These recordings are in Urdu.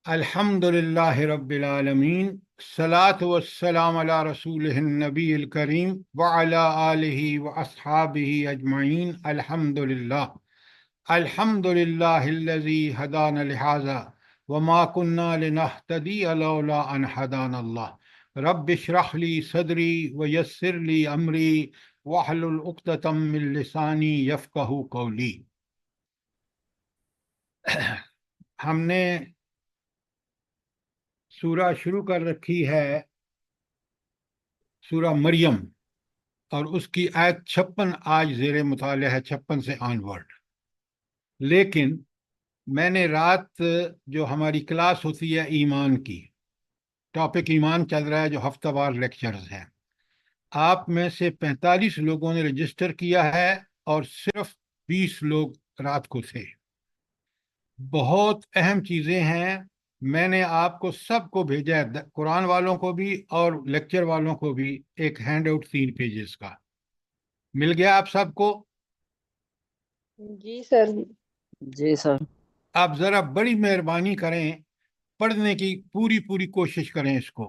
الحمدللہ رب العالمین، الصلاۃ والسلام علی رسولہ النبی الکریم وعلی آلہ واصحابہ اجمعین۔ الحمدللہ الحمدللہ الذی ہدانا لہذا وما کنا لنہتدی لولا ان ہدانا اللہ۔ رب اشرح لی صدری ویسر لی امری واحلل عقدۃ من لسانی یفقہوا قولی۔ ہم نے سورہ شروع کر رکھی ہے سورہ مریم، اور اس کی آیت 56 آج زیر مطالعہ ہے، 56 سے آن ورڈ۔ لیکن میں نے رات جو ہماری کلاس ہوتی ہے ایمان کی، ٹاپک ایمان چل رہا ہے جو ہفتہ وار لیکچرز ہیں، آپ میں سے 45 لوگوں نے رجسٹر کیا ہے اور صرف 20 لوگ رات کو تھے۔ بہت اہم چیزیں ہیں، میں نے آپ کو سب کو بھیجا ہے، قرآن والوں کو بھی اور لیکچر والوں کو بھی، ایک ہینڈ آؤٹ 3 پیجز کا مل گیا آپ سب کو؟ جی سر۔ جی سر۔ آپ ذرا بڑی مہربانی کریں، پڑھنے کی پوری کوشش کریں اس کو۔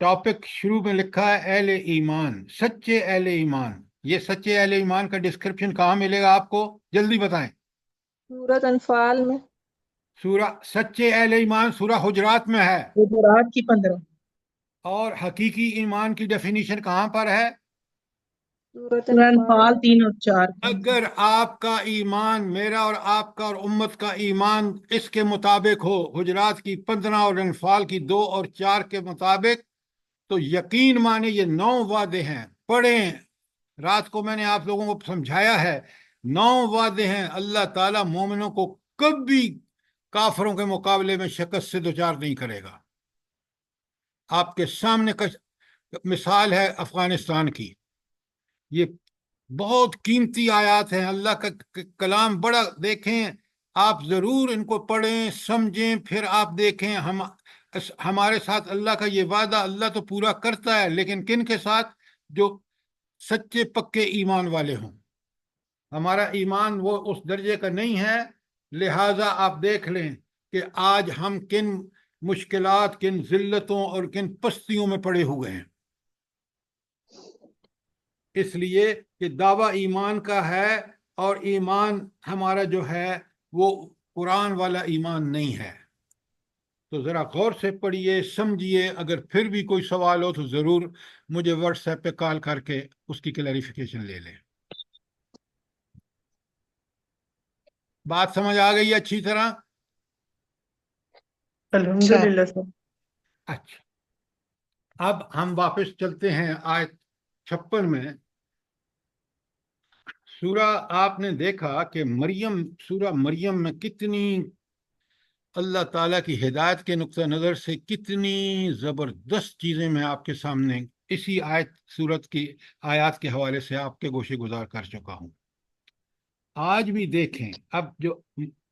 ٹاپک شروع میں لکھا ہے اہل ایمان، سچے اہل ایمان۔ یہ سچے اہل ایمان کا ڈسکرپشن کہاں ملے گا آپ کو؟ جلدی بتائیں۔ سورۃ انفال میں۔ سورہ سچے اہل ایمان سورہ حجرات میں ہے، حجرات کی 15۔ اور حقیقی ایمان کی ڈیفینیشن کہاں پر ہے؟ سورۃ سورہ انفال انفال 3 اور 4 کی۔ اگر آپ کا ایمان، میرا اور آپ کا اور امت کا ایمان اس کے مطابق ہو، حجرات کی 15 اور انفال کی 2 اور 4 کے مطابق، تو یقین مانے یہ 9 وعدے ہیں۔ پڑھیں، رات کو میں نے آپ لوگوں کو سمجھایا ہے، 9 وعدے ہیں۔ اللہ تعالیٰ مومنوں کو کبھی کافروں کے مقابلے میں شکست سے دوچار نہیں کرے گا۔ آپ کے سامنے مثال ہے افغانستان کی۔ یہ بہت قیمتی آیات ہیں، اللہ کا کلام بڑا، دیکھیں آپ ضرور ان کو پڑھیں سمجھیں، پھر آپ دیکھیں ہمارے ساتھ اللہ کا یہ وعدہ اللہ تو پورا کرتا ہے، لیکن کن کے ساتھ؟ جو سچے پکے ایمان والے ہوں۔ ہمارا ایمان وہ اس درجے کا نہیں ہے، لہٰذا آپ دیکھ لیں کہ آج ہم کن مشکلات، کن ذلتوں اور کن پستیوں میں پڑے ہوئے ہیں، اس لیے کہ دعویٰ ایمان کا ہے، اور ایمان ہمارا جو ہے وہ قرآن والا ایمان نہیں ہے۔ تو ذرا غور سے پڑھیے، سمجھیے، اگر پھر بھی کوئی سوال ہو تو ضرور مجھے واٹس ایپ پہ کال کر کے اس کی کلیریفیکیشن لے لیں۔ بات سمجھ آ گئی اچھی طرح؟ الحمدللہ سر۔ اچھا، اب ہم واپس چلتے ہیں آیت 56 میں۔ سورہ آپ نے دیکھا کہ سورہ مریم میں کتنی اللہ تعالیٰ کی ہدایت کے نقطہ نظر سے کتنی زبردست چیزیں میں آپ کے سامنے اسی سورت کی آیات کے حوالے سے آپ کے گوشے گزار کر چکا ہوں۔ آج بھی دیکھیں، اب جو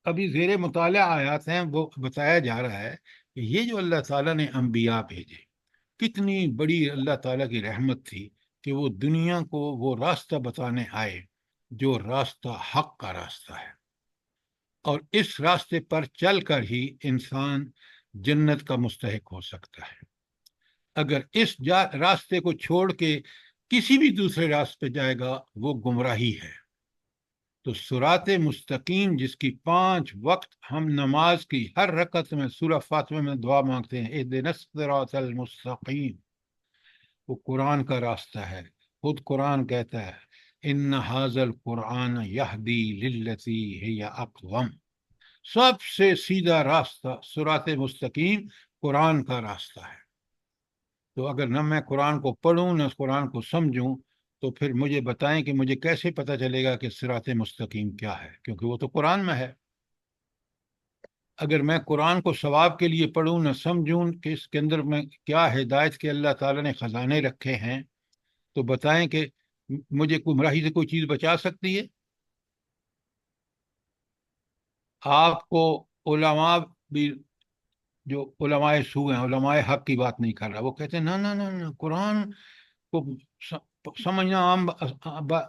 ابھی زیر مطالعہ آیات ہیں وہ بتایا جا رہا ہے کہ یہ جو اللہ تعالیٰ نے انبیاء بھیجے، کتنی بڑی اللہ تعالیٰ کی رحمت تھی کہ وہ دنیا کو وہ راستہ بتانے آئے جو راستہ حق کا راستہ ہے، اور اس راستے پر چل کر ہی انسان جنت کا مستحق ہو سکتا ہے۔ اگر اس راستے کو چھوڑ کے کسی بھی دوسرے راستے پہ جائے گا وہ گمراہی ہے۔ تو صراط مستقیم، جس کی 5 وقت ہم نماز کی ہر رکعت میں سورہ فاتحہ میں دعا مانگتے ہیں، اہدنا الصراط المستقیم، وہ قرآن کا راستہ ہے۔ خود قرآن کہتا ہے ان ھذا القرآن یہدی للتی ہی اقوم، سب سے سیدھا راستہ صراط مستقیم قرآن کا راستہ ہے۔ تو اگر نہ میں قرآن کو پڑھوں نہ قرآن کو سمجھوں تو پھر مجھے بتائیں کہ مجھے کیسے پتہ چلے گا کہ صراط مستقیم کیا ہے، کیونکہ وہ تو قرآن میں ہے۔ اگر میں قرآن کو ثواب کے لیے پڑھوں نہ سمجھوں کہ اس کے اندر میں کیا ہدایت کے اللہ تعالیٰ نے خزانے رکھے ہیں، تو بتائیں کہ مجھے گمراہی سے کوئی چیز بچا سکتی ہے؟ آپ کو علماء بھی، جو علماء سو ہیں، علماء حق کی بات نہیں کر رہا، وہ کہتے ہیں نہ قرآن کو سمجھنا عام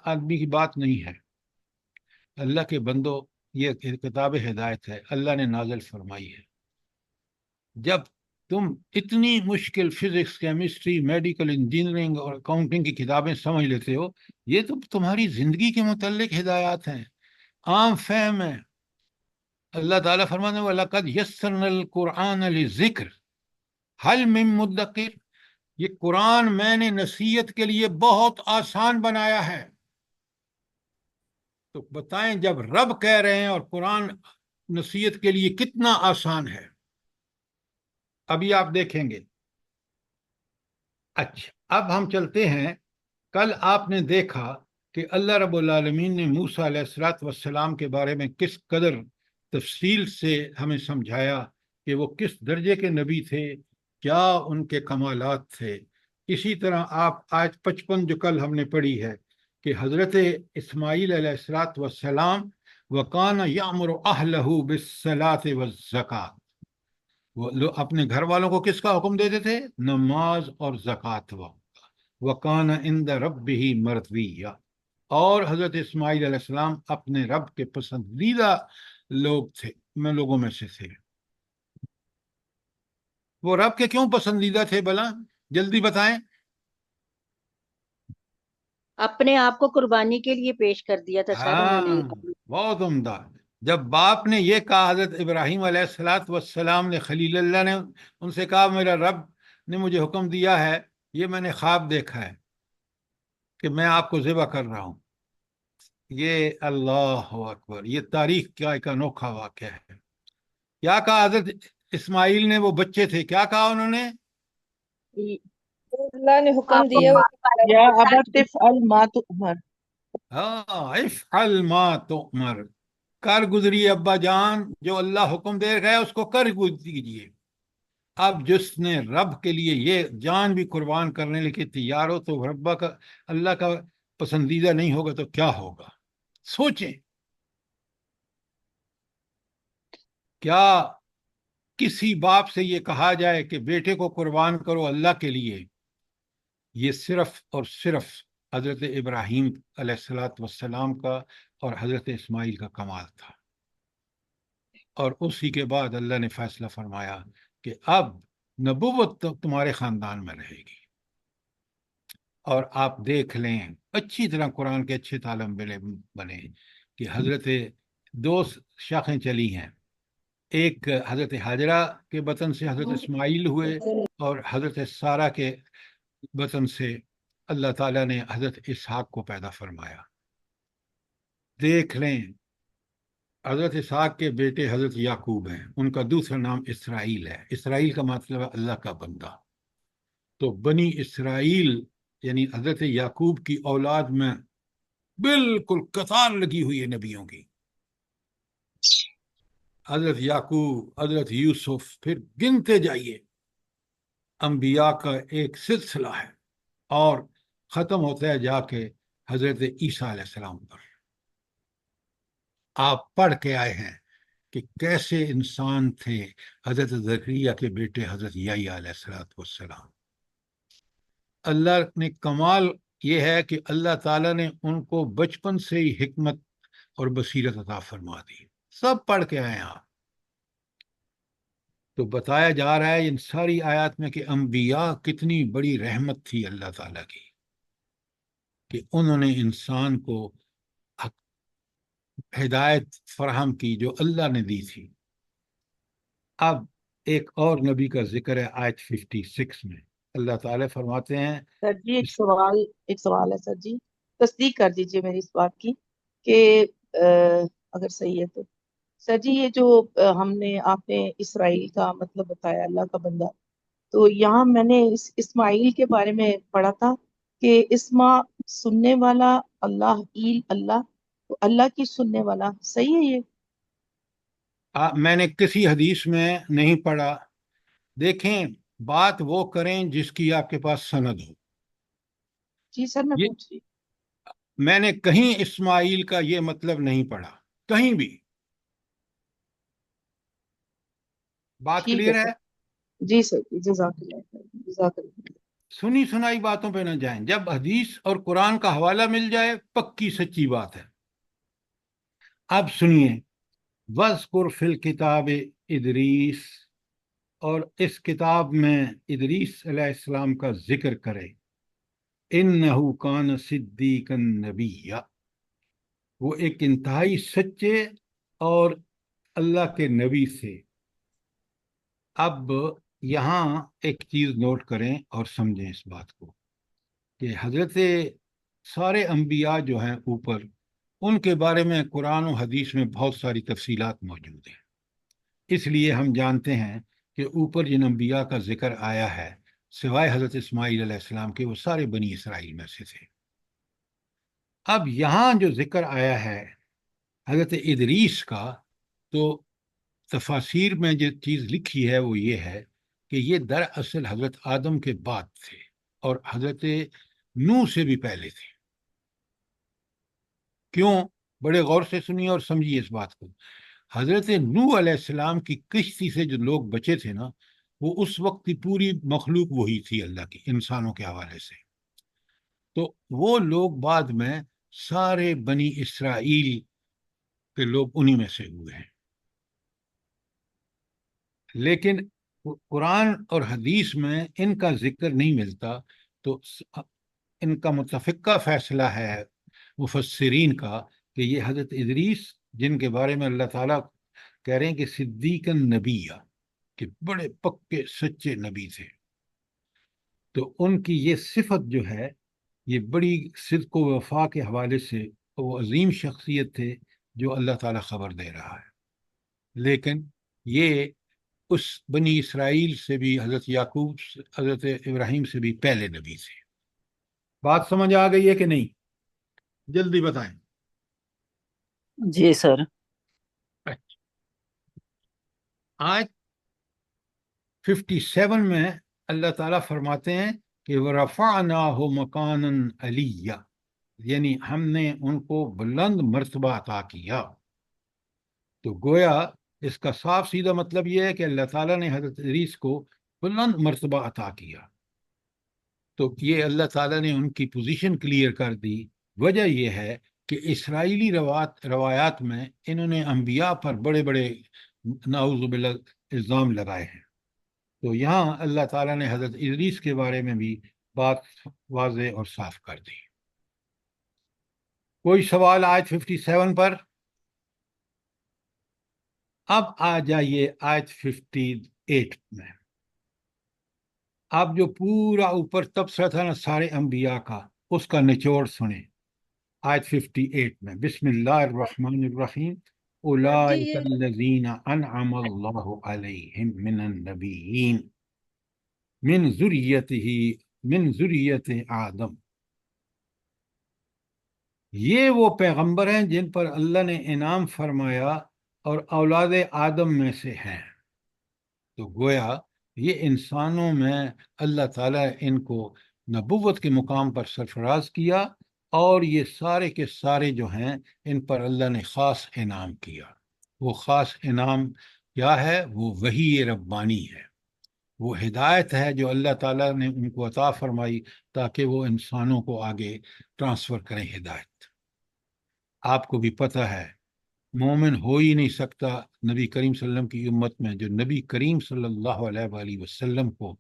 آدمی کی بات نہیں ہے۔ اللہ کے بندو، یہ کتاب ہدایت ہے، اللہ نے نازل فرمائی ہے، جب تم اتنی مشکل فزکس کیمسٹری میڈیکل انجینئرنگ اور اکاؤنٹنگ کی کتابیں سمجھ لیتے ہو، یہ تو تمہاری زندگی کے متعلق ہدایات ہیں، عام فہم ہے۔ اللہ تعالیٰ فرمانے والا لقد یسرنا القرآن للذکر هل من مدکر، یہ قرآن میں نے نصیحت کے لیے بہت آسان بنایا ہے۔ تو بتائیں جب رب کہہ رہے ہیں اور قرآن نصیحت کے لیے کتنا آسان ہے، ابھی آپ دیکھیں گے۔ اچھا، اب ہم چلتے ہیں۔ کل آپ نے دیکھا کہ اللہ رب العالمین نے موسیٰ علیہ السلام کے بارے میں کس قدر تفصیل سے ہمیں سمجھایا کہ وہ کس درجے کے نبی تھے، کیا ان کے کمالات تھے۔ اسی طرح آپ آیت 55 جو کل ہم نے پڑھی ہے کہ حضرت اسماعیل علیہ السلام وَكَانَ يَأْمُرُ أَهْلَهُ بِالصَّلَاةِ وَالزَّكَاةِ، وہ لوگ اپنے گھر والوں کو کس کا حکم دیتے تھے؟ نماز اور زکوٰۃ۔ وَكَانَ عِندَ رَبِّهِ مَرْضِيًّا، اور حضرت اسماعیل علیہ السلام اپنے رب کے پسندیدہ لوگ تھے، میں لوگوں میں سے تھے۔ وہ رب کے کیوں پسندیدہ تھے بلا؟ جلدی بتائیں۔ اپنے آپ کو قربانی کے لیے پیش کر دیا تھا سر انہوں نے۔ بہت عمدہ۔ جب باپ نے یہ کہا، حضرت ابراہیم علیہ السلام نے، خلیل اللہ نے ان سے کہا میرا رب نے مجھے حکم دیا ہے، یہ میں نے خواب دیکھا ہے کہ میں آپ کو ذبح کر رہا ہوں۔ یہ اللہ اکبر، یہ تاریخ کا ایک انوکھا واقعہ ہے۔ کیا کہا حضرت اسماعیل نے؟ وہ بچے تھے، کیا کہا انہوں نے؟ اللہ نے حکم دیا یا ابت افعل ما تؤمر، ہاں، افعل ما تؤمر، کر گزری ابا جان، جو اللہ حکم دے گئے اس کو کر دیجیے۔ اب جس نے رب کے لیے یہ جان بھی قربان کرنے کے لیے تیار ہو تو ربا کا، اللہ کا پسندیدہ نہیں ہوگا تو کیا ہوگا؟ سوچیں، کیا کسی باپ سے یہ کہا جائے کہ بیٹے کو قربان کرو اللہ کے لیے؟ یہ صرف اور صرف حضرت ابراہیم علیہ السلام کا اور حضرت اسماعیل کا کمال تھا۔ اور اسی کے بعد اللہ نے فیصلہ فرمایا کہ اب نبوت تو تمہارے خاندان میں رہے گی۔ اور آپ دیکھ لیں، اچھی طرح قرآن کے اچھے طالب علم بنے کہ حضرت دو شاخیں چلی ہیں، ایک حضرت حاجرہ کے بطن سے حضرت اسماعیل ہوئے، اور حضرت سارہ کے بطن سے اللہ تعالیٰ نے حضرت اسحاق کو پیدا فرمایا۔ دیکھ لیں، حضرت اسحاق کے بیٹے حضرت یعقوب ہیں، ان کا دوسرا نام اسرائیل ہے۔ اسرائیل کا مطلب ہے اللہ کا بندہ۔ تو بنی اسرائیل یعنی حضرت یعقوب کی اولاد میں بالکل قطار لگی ہوئی ہے نبیوں کی۔ حضرت یعقوب، حضرت یوسف، پھر گنتے جائیے، انبیاء کا ایک سلسلہ ہے، اور ختم ہوتا ہے جا کے حضرت عیسیٰ علیہ السلام پر۔ آپ پڑھ کے آئے ہیں کہ کیسے انسان تھے حضرت زکریا کے بیٹے حضرت یحییٰ علیہ السلام۔ اللہ نے کمال یہ ہے کہ اللہ تعالیٰ نے ان کو بچپن سے ہی حکمت اور بصیرت عطا فرما دی۔ سب پڑھ کے آئے ہیں آپ۔ تو بتایا جا رہا ہے ان ساری آیات میں کہ انبیاء کتنی بڑی رحمت تھی اللہ تعالیٰ کی، کہ انہوں نے انسان کو ہدایت فراہم کی جو اللہ نے دی تھی۔ اب ایک اور نبی کا ذکر ہے آیت 56 میں۔ اللہ تعالیٰ فرماتے ہیں، سر جی ایک سوال ہے سر جی، تصدیق کر دیجئے میری اس بات کی کہ اگر صحیح ہے تو سر جی یہ جو آپ نے اسرائیل کا مطلب بتایا اللہ کا بندہ، تو یہاں میں نے اسماعیل کے بارے میں پڑھا تھا کہ اسما سننے والا اللہ، ایل اللہ، تو اللہ کی سننے والا، صحیح ہے یہ؟ میں نے کسی حدیث میں نہیں پڑھا۔ دیکھیں، بات وہ کریں جس کی آپ کے پاس سند ہو۔ جی سر میں یہ پوچھ رہی میں نے کہیں اسماعیل کا یہ مطلب نہیں پڑھا، کہیں بھی۔ بات ٹھیک کلیئر ہے؟ سر جی سر جی، جزاک اللہ خیر، جزاک اللہ۔ سنی سنائی باتوں پہ نہ جائیں، جب حدیث اور قرآن کا حوالہ مل جائے پکی سچی بات ہے۔ اب سنیے، وَاذْكُرْ فِي الْكِتَابِ ادریس، اور اس کتاب میں ادریس علیہ السلام کا ذکر کرے، انہو کان صدیقا نبیّا، وہ ایک انتہائی سچے اور اللہ کے نبی سے۔ اب یہاں ایک چیز نوٹ کریں اور سمجھیں اس بات کو کہ حضرت سارے انبیاء جو ہیں اوپر، ان کے بارے میں قرآن و حدیث میں بہت ساری تفصیلات موجود ہیں۔ اس لیے ہم جانتے ہیں کہ اوپر جن انبیاء کا ذکر آیا ہے سوائے حضرت اسماعیل علیہ السلام کے، وہ سارے بنی اسرائیل میں سے تھے۔ اب یہاں جو ذکر آیا ہے حضرت ادریس کا، تو تفاسیر میں جو چیز لکھی ہے وہ یہ ہے کہ یہ دراصل حضرت آدم کے بعد تھے اور حضرت نوح سے بھی پہلے تھے۔ کیوں؟ بڑے غور سے سنیے اور سمجھیے اس بات کو۔ حضرت نوح علیہ السلام کی کشتی سے جو لوگ بچے تھے نا، وہ اس وقت کی پوری مخلوق وہی تھی اللہ کی، انسانوں کے حوالے سے۔ تو وہ لوگ بعد میں سارے بنی اسرائیل کے لوگ انہی میں سے ہوئے ہیں۔ لیکن قرآن اور حدیث میں ان کا ذکر نہیں ملتا، تو ان کا متفقہ فیصلہ ہے مفسرین کا کہ یہ حضرت ادریس، جن کے بارے میں اللہ تعالیٰ کہہ رہے ہیں کہ صدیق نبی، کہ بڑے پکے سچے نبی تھے، تو ان کی یہ صفت جو ہے یہ بڑی صدق و وفا کے حوالے سے وہ عظیم شخصیت تھے جو اللہ تعالیٰ خبر دے رہا ہے۔ لیکن یہ اس بنی اسرائیل سے بھی، حضرت یعقوب، حضرت ابراہیم سے بھی پہلے نبی تھے۔ بات سمجھ آ گئی ہے کہ نہیں؟ جلدی بتائیں۔ جی سر۔ آج 57 میں اللہ تعالیٰ فرماتے ہیں کہ وَرَفَعْنَاهُ مَكَانًا عَلِيًّا، یعنی ہم نے ان کو بلند مرتبہ عطا کیا۔ تو گویا اس کا صاف سیدھا مطلب یہ ہے کہ اللہ تعالیٰ نے حضرت ادریس کو بلند مرتبہ عطا کیا۔ تو یہ اللہ تعالیٰ نے ان کی پوزیشن کلیئر کر دی۔ وجہ یہ ہے کہ اسرائیلی روایات میں انہوں نے انبیاء پر بڑے بڑے نعوذ باللہ الزام لگائے ہیں، تو یہاں اللہ تعالیٰ نے حضرت ادریس کے بارے میں بھی بات واضح اور صاف کر دی۔ کوئی سوال آیت 57 پر؟ اب آ جائیے آیت 58 میں۔ اب جو پورا اوپر تبصرہ تھا نا سارے انبیاء کا، اس کا نچوڑ سنیں آیت 58 میں۔ بسم اللہ الرحمن الرحیم، جی اولئک یہ الذین انعم اللہ علیہم من النبیین من ذریت آدم، یہ وہ پیغمبر ہیں جن پر اللہ نے انعام فرمایا اور اولاد آدم میں سے ہیں۔ تو گویا یہ انسانوں میں اللہ تعالیٰ ان کو نبوت کے مقام پر سرفراز کیا، اور یہ سارے کے سارے جو ہیں ان پر اللہ نے خاص انعام کیا۔ وہ خاص انعام کیا ہے؟ وہ وحی ربانی ہے، وہ ہدایت ہے جو اللہ تعالیٰ نے ان کو عطا فرمائی تاکہ وہ انسانوں کو آگے ٹرانسفر کریں ہدایت۔ آپ کو بھی پتہ ہے مومن ہو ہی نہیں سکتا نبی کریم صلی اللہ علیہ وسلم کی امت میں جو نبی کریم صلی اللہ علیہ وآلہ وسلم کو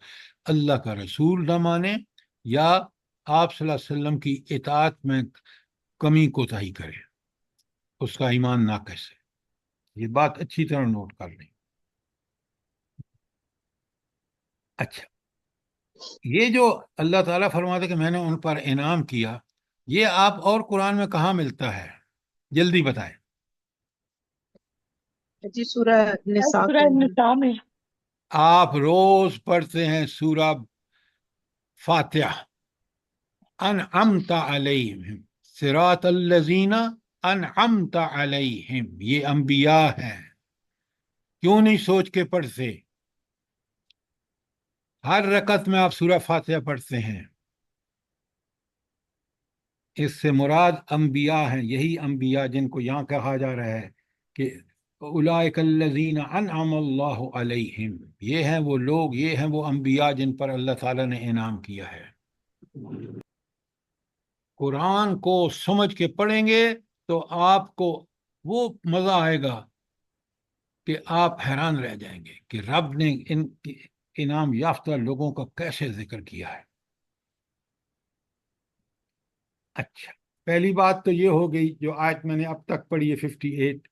اللہ کا رسول نہ مانے یا آپ صلی اللہ علیہ وسلم کی اطاعت میں کمی کوتاہی کرے، اس کا ایمان ناقص ہے۔ یہ بات اچھی طرح نوٹ کر لیں۔ اچھا، یہ جو اللہ تعالیٰ فرماتے کہ میں نے ان پر انعام کیا، یہ آپ اور قرآن میں کہاں ملتا ہے؟ جلدی بتائیں۔ جی سورہ نساء سورہ کے اندر۔ نساء میں۔ آپ روز پڑھتے ہیں سورہ فاتحہ، انعمت علیہم صراط الذین انعمت علیہم، یہ انبیاء ہیں۔ کیوں نہیں سوچ کے پڑھتے؟ ہر رکعت میں آپ سورہ فاتحہ پڑھتے ہیں۔ اس سے مراد انبیاء ہیں، یہی انبیاء جن کو یہاں کہا جا رہا ہے کہ اولئک الذین انعم اللہ علیہم، یہ ہیں وہ لوگ، یہ ہیں وہ انبیاء جن پر اللہ تعالیٰ نے انعام کیا ہے۔ قرآن کو سمجھ کے پڑھیں گے تو آپ کو وہ مزہ آئے گا کہ آپ حیران رہ جائیں گے کہ رب نے ان انعام یافتہ لوگوں کا کیسے ذکر کیا ہے۔ اچھا، پہلی بات تو یہ ہو گئی جو آیت میں نے اب تک پڑھی ہے 58،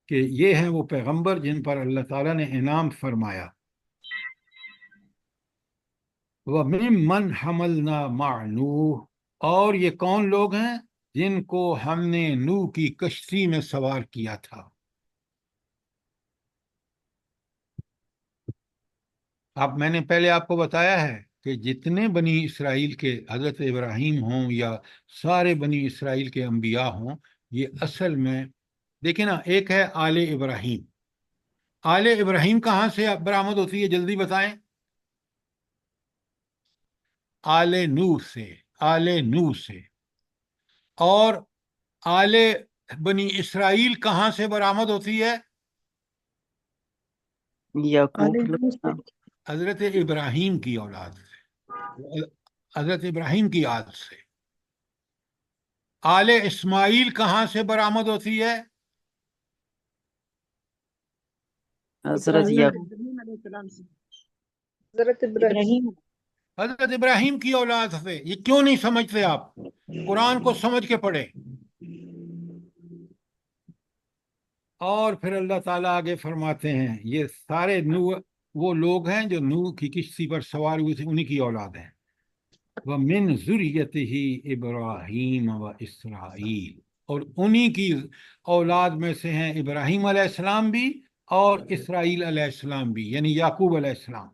کہ یہ ہیں وہ پیغمبر جن پر اللہ تعالیٰ نے انعام فرمایا۔ وَمِمَّنْ حَمَلْنَا مَعَ نُوحٍ، اور یہ کون لوگ ہیں؟ جن کو ہم نے نوح کی کشتی میں سوار کیا تھا۔ اب میں نے پہلے آپ کو بتایا ہے کہ جتنے بنی اسرائیل کے حضرت ابراہیم ہوں یا سارے بنی اسرائیل کے انبیاء ہوں، یہ اصل میں دیکھیں نا، ایک ہے آل ابراہیم۔ آل ابراہیم کہاں سے برآمد ہوتی ہے؟ جلدی بتائیں۔ آل نوح سے، آل نوح سے۔ اور آل بنی اسرائیل کہاں سے برآمد ہوتی ہے؟ یعقوب علیہ علیہ السلام۔ حضرت ابراہیم کی اولاد سے، حضرت ابراہیم کی آل سے۔ آل اسماعیل کہاں سے برآمد ہوتی ہے؟ حضرت ابراہیم یعقوب علیہ السلام سے، حضرت ابراہیم۔ ابراہیم۔ حضرت ابراہیم کی اولاد سے۔ یہ کیوں نہیں سمجھتے آپ؟ قرآن کو سمجھ کے پڑھیں۔ اور پھر اللہ تعالیٰ آگے فرماتے ہیں یہ سارے نوح وہ لوگ ہیں جو نوح کی کشتی پر سوار ہوئے تھے، انہی کی اولاد ہیں۔ وَمِن ذُرِّيَّتِهِ ابراہیم و اسرائیل، اور انہی کی اولاد میں سے ہیں ابراہیم علیہ السلام بھی اور اسرائیل علیہ السلام بھی، یعنی یعقوب علیہ السلام۔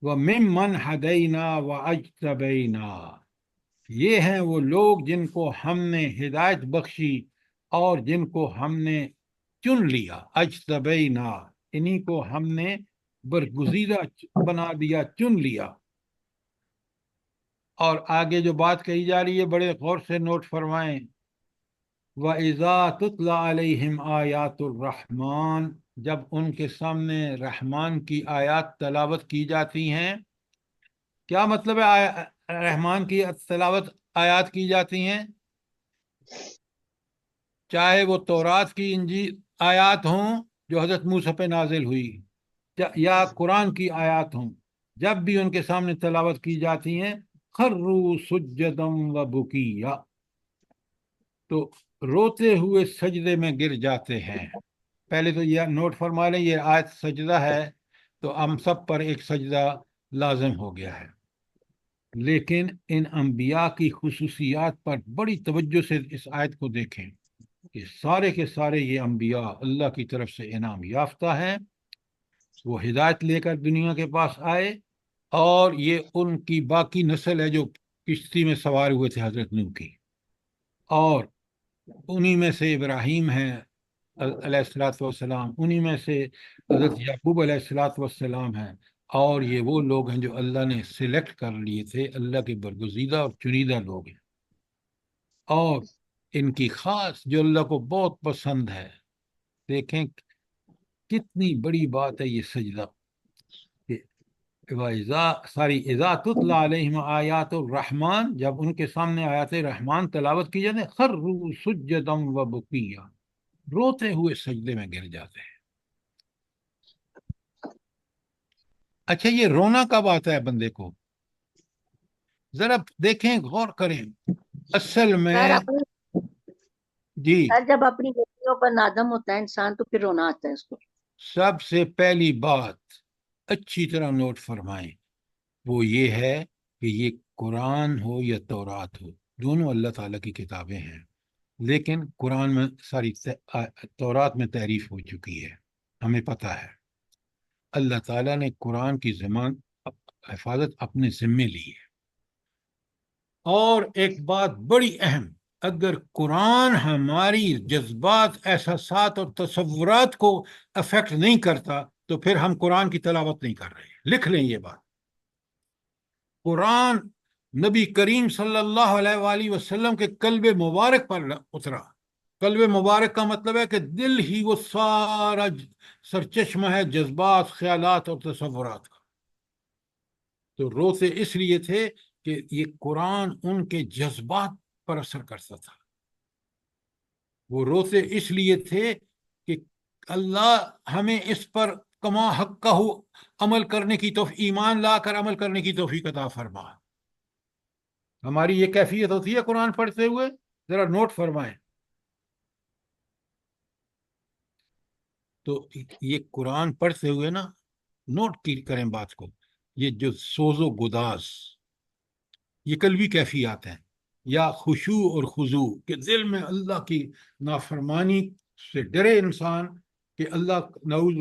وَمِمَّنْ هَدَيْنَا وَأَجْتَبَيْنَا، یہ ہیں وہ لوگ جن کو ہم نے ہدایت بخشی اور جن کو ہم نے چن لیا۔ اجتبینا، انہی کو ہم نے برگزیدہ بنا دیا، چن لیا۔ اور آگے جو بات کہی جا رہی ہے بڑے غور سے نوٹ فرمائیں۔ وَإِذَا تُتْلَى عَلَيْهِمْ آيَاتُ الرَّحْمَنِ، جب ان کے سامنے رحمان کی آیات تلاوت کی جاتی ہیں۔ کیا مطلب ہے رحمان کی تلاوت آیات کی جاتی ہیں؟ چاہے وہ تورات کی انجیل آیات ہوں جو حضرت موسیٰ پہ نازل ہوئی، یا قرآن کی آیات ہوں، جب بھی ان کے سامنے تلاوت کی جاتی ہیں، خروا سجدا و بکیا، تو روتے ہوئے سجدے میں گر جاتے ہیں۔ پہلے تو یہ نوٹ فرما لیں، یہ آیت سجدہ ہے تو ہم سب پر ایک سجدہ لازم ہو گیا ہے، لیکن ان انبیاء کی خصوصیات پر بڑی توجہ سے اس آیت کو دیکھیں کہ سارے کے سارے یہ انبیاء اللہ کی طرف سے انعام یافتہ ہیں، وہ ہدایت لے کر دنیا کے پاس آئے، اور یہ ان کی باقی نسل ہے جو کشتی میں سوار ہوئے تھے حضرت نوح کی، اور انہی میں سے ابراہیم ہیں علیہ الصلوۃ والسلام، انہی میں سے حضرت یعقوب علیہ الصلوۃ والسلام ہیں، اور یہ وہ لوگ ہیں جو اللہ نے سلیکٹ کر لیے تھے، اللہ کے برگزیدہ اور چنیدہ لوگ ہیں۔ اور ان کی خاص جو اللہ کو بہت پسند ہے، دیکھیں کتنی بڑی بات ہے یہ سجدہ، کہ اذا تتلی علیہم آیات الرحمن، جب ان کے سامنے آیات رحمان تلاوت کی جاتی ہے، خروا سجدا و بکیا، روتے ہوئے سجدے میں گر جاتے ہیں۔ اچھا، یہ رونا کب آتا ہے بندے کو؟ ذرا دیکھیں، غور کریں۔ اصل میں سر اپنی جی، سر جب اپنی غلطیوں پر نادم ہوتا ہے انسان تو پھر رونا آتا ہے اس کو۔ سب سے پہلی بات اچھی طرح نوٹ فرمائیں، وہ یہ ہے کہ یہ قرآن ہو یا تورات ہو، دونوں اللہ تعالیٰ کی کتابیں ہیں، لیکن قرآن میں ساری تورات میں تعریف ہو چکی ہے، ہمیں پتہ ہے اللہ تعالیٰ نے قرآن کی زمان حفاظت اپنے ذمے لی ہے۔ اور ایک بات بڑی اہم، اگر قرآن ہماری جذبات، احساسات اور تصورات کو افیکٹ نہیں کرتا تو پھر ہم قرآن کی تلاوت نہیں کر رہے۔ لکھ لیں یہ بات۔ قرآن نبی کریم صلی اللہ علیہ وآلہ وسلم کے قلب مبارک پر اترا۔ قلب مبارک کا مطلب ہے کہ دل ہی وہ سارا سرچشمہ ہے جذبات، خیالات اور تصورات کا۔ تو روتے اس لیے تھے کہ یہ قرآن ان کے جذبات پر اثر کرتا تھا۔ وہ روتے اس لیے تھے کہ اللہ ہمیں اس پر کما حق کا ہو عمل کرنے کی توفیق، ایمان لا کر عمل کرنے کی توفیق عطا فرما۔ ہماری یہ کیفیت ہوتی ہے قرآن پڑھتے ہوئے، ذرا نوٹ فرمائیں۔ تو یہ قرآن پڑھتے ہوئے نا نوٹ کریں بات کو، یہ جو سوز و گداز، یہ قلبی کیفیات ہیں، یا خشوع اور خضوع کہ دل میں اللہ کی نافرمانی سے ڈرے انسان کہ اللہ نعوذ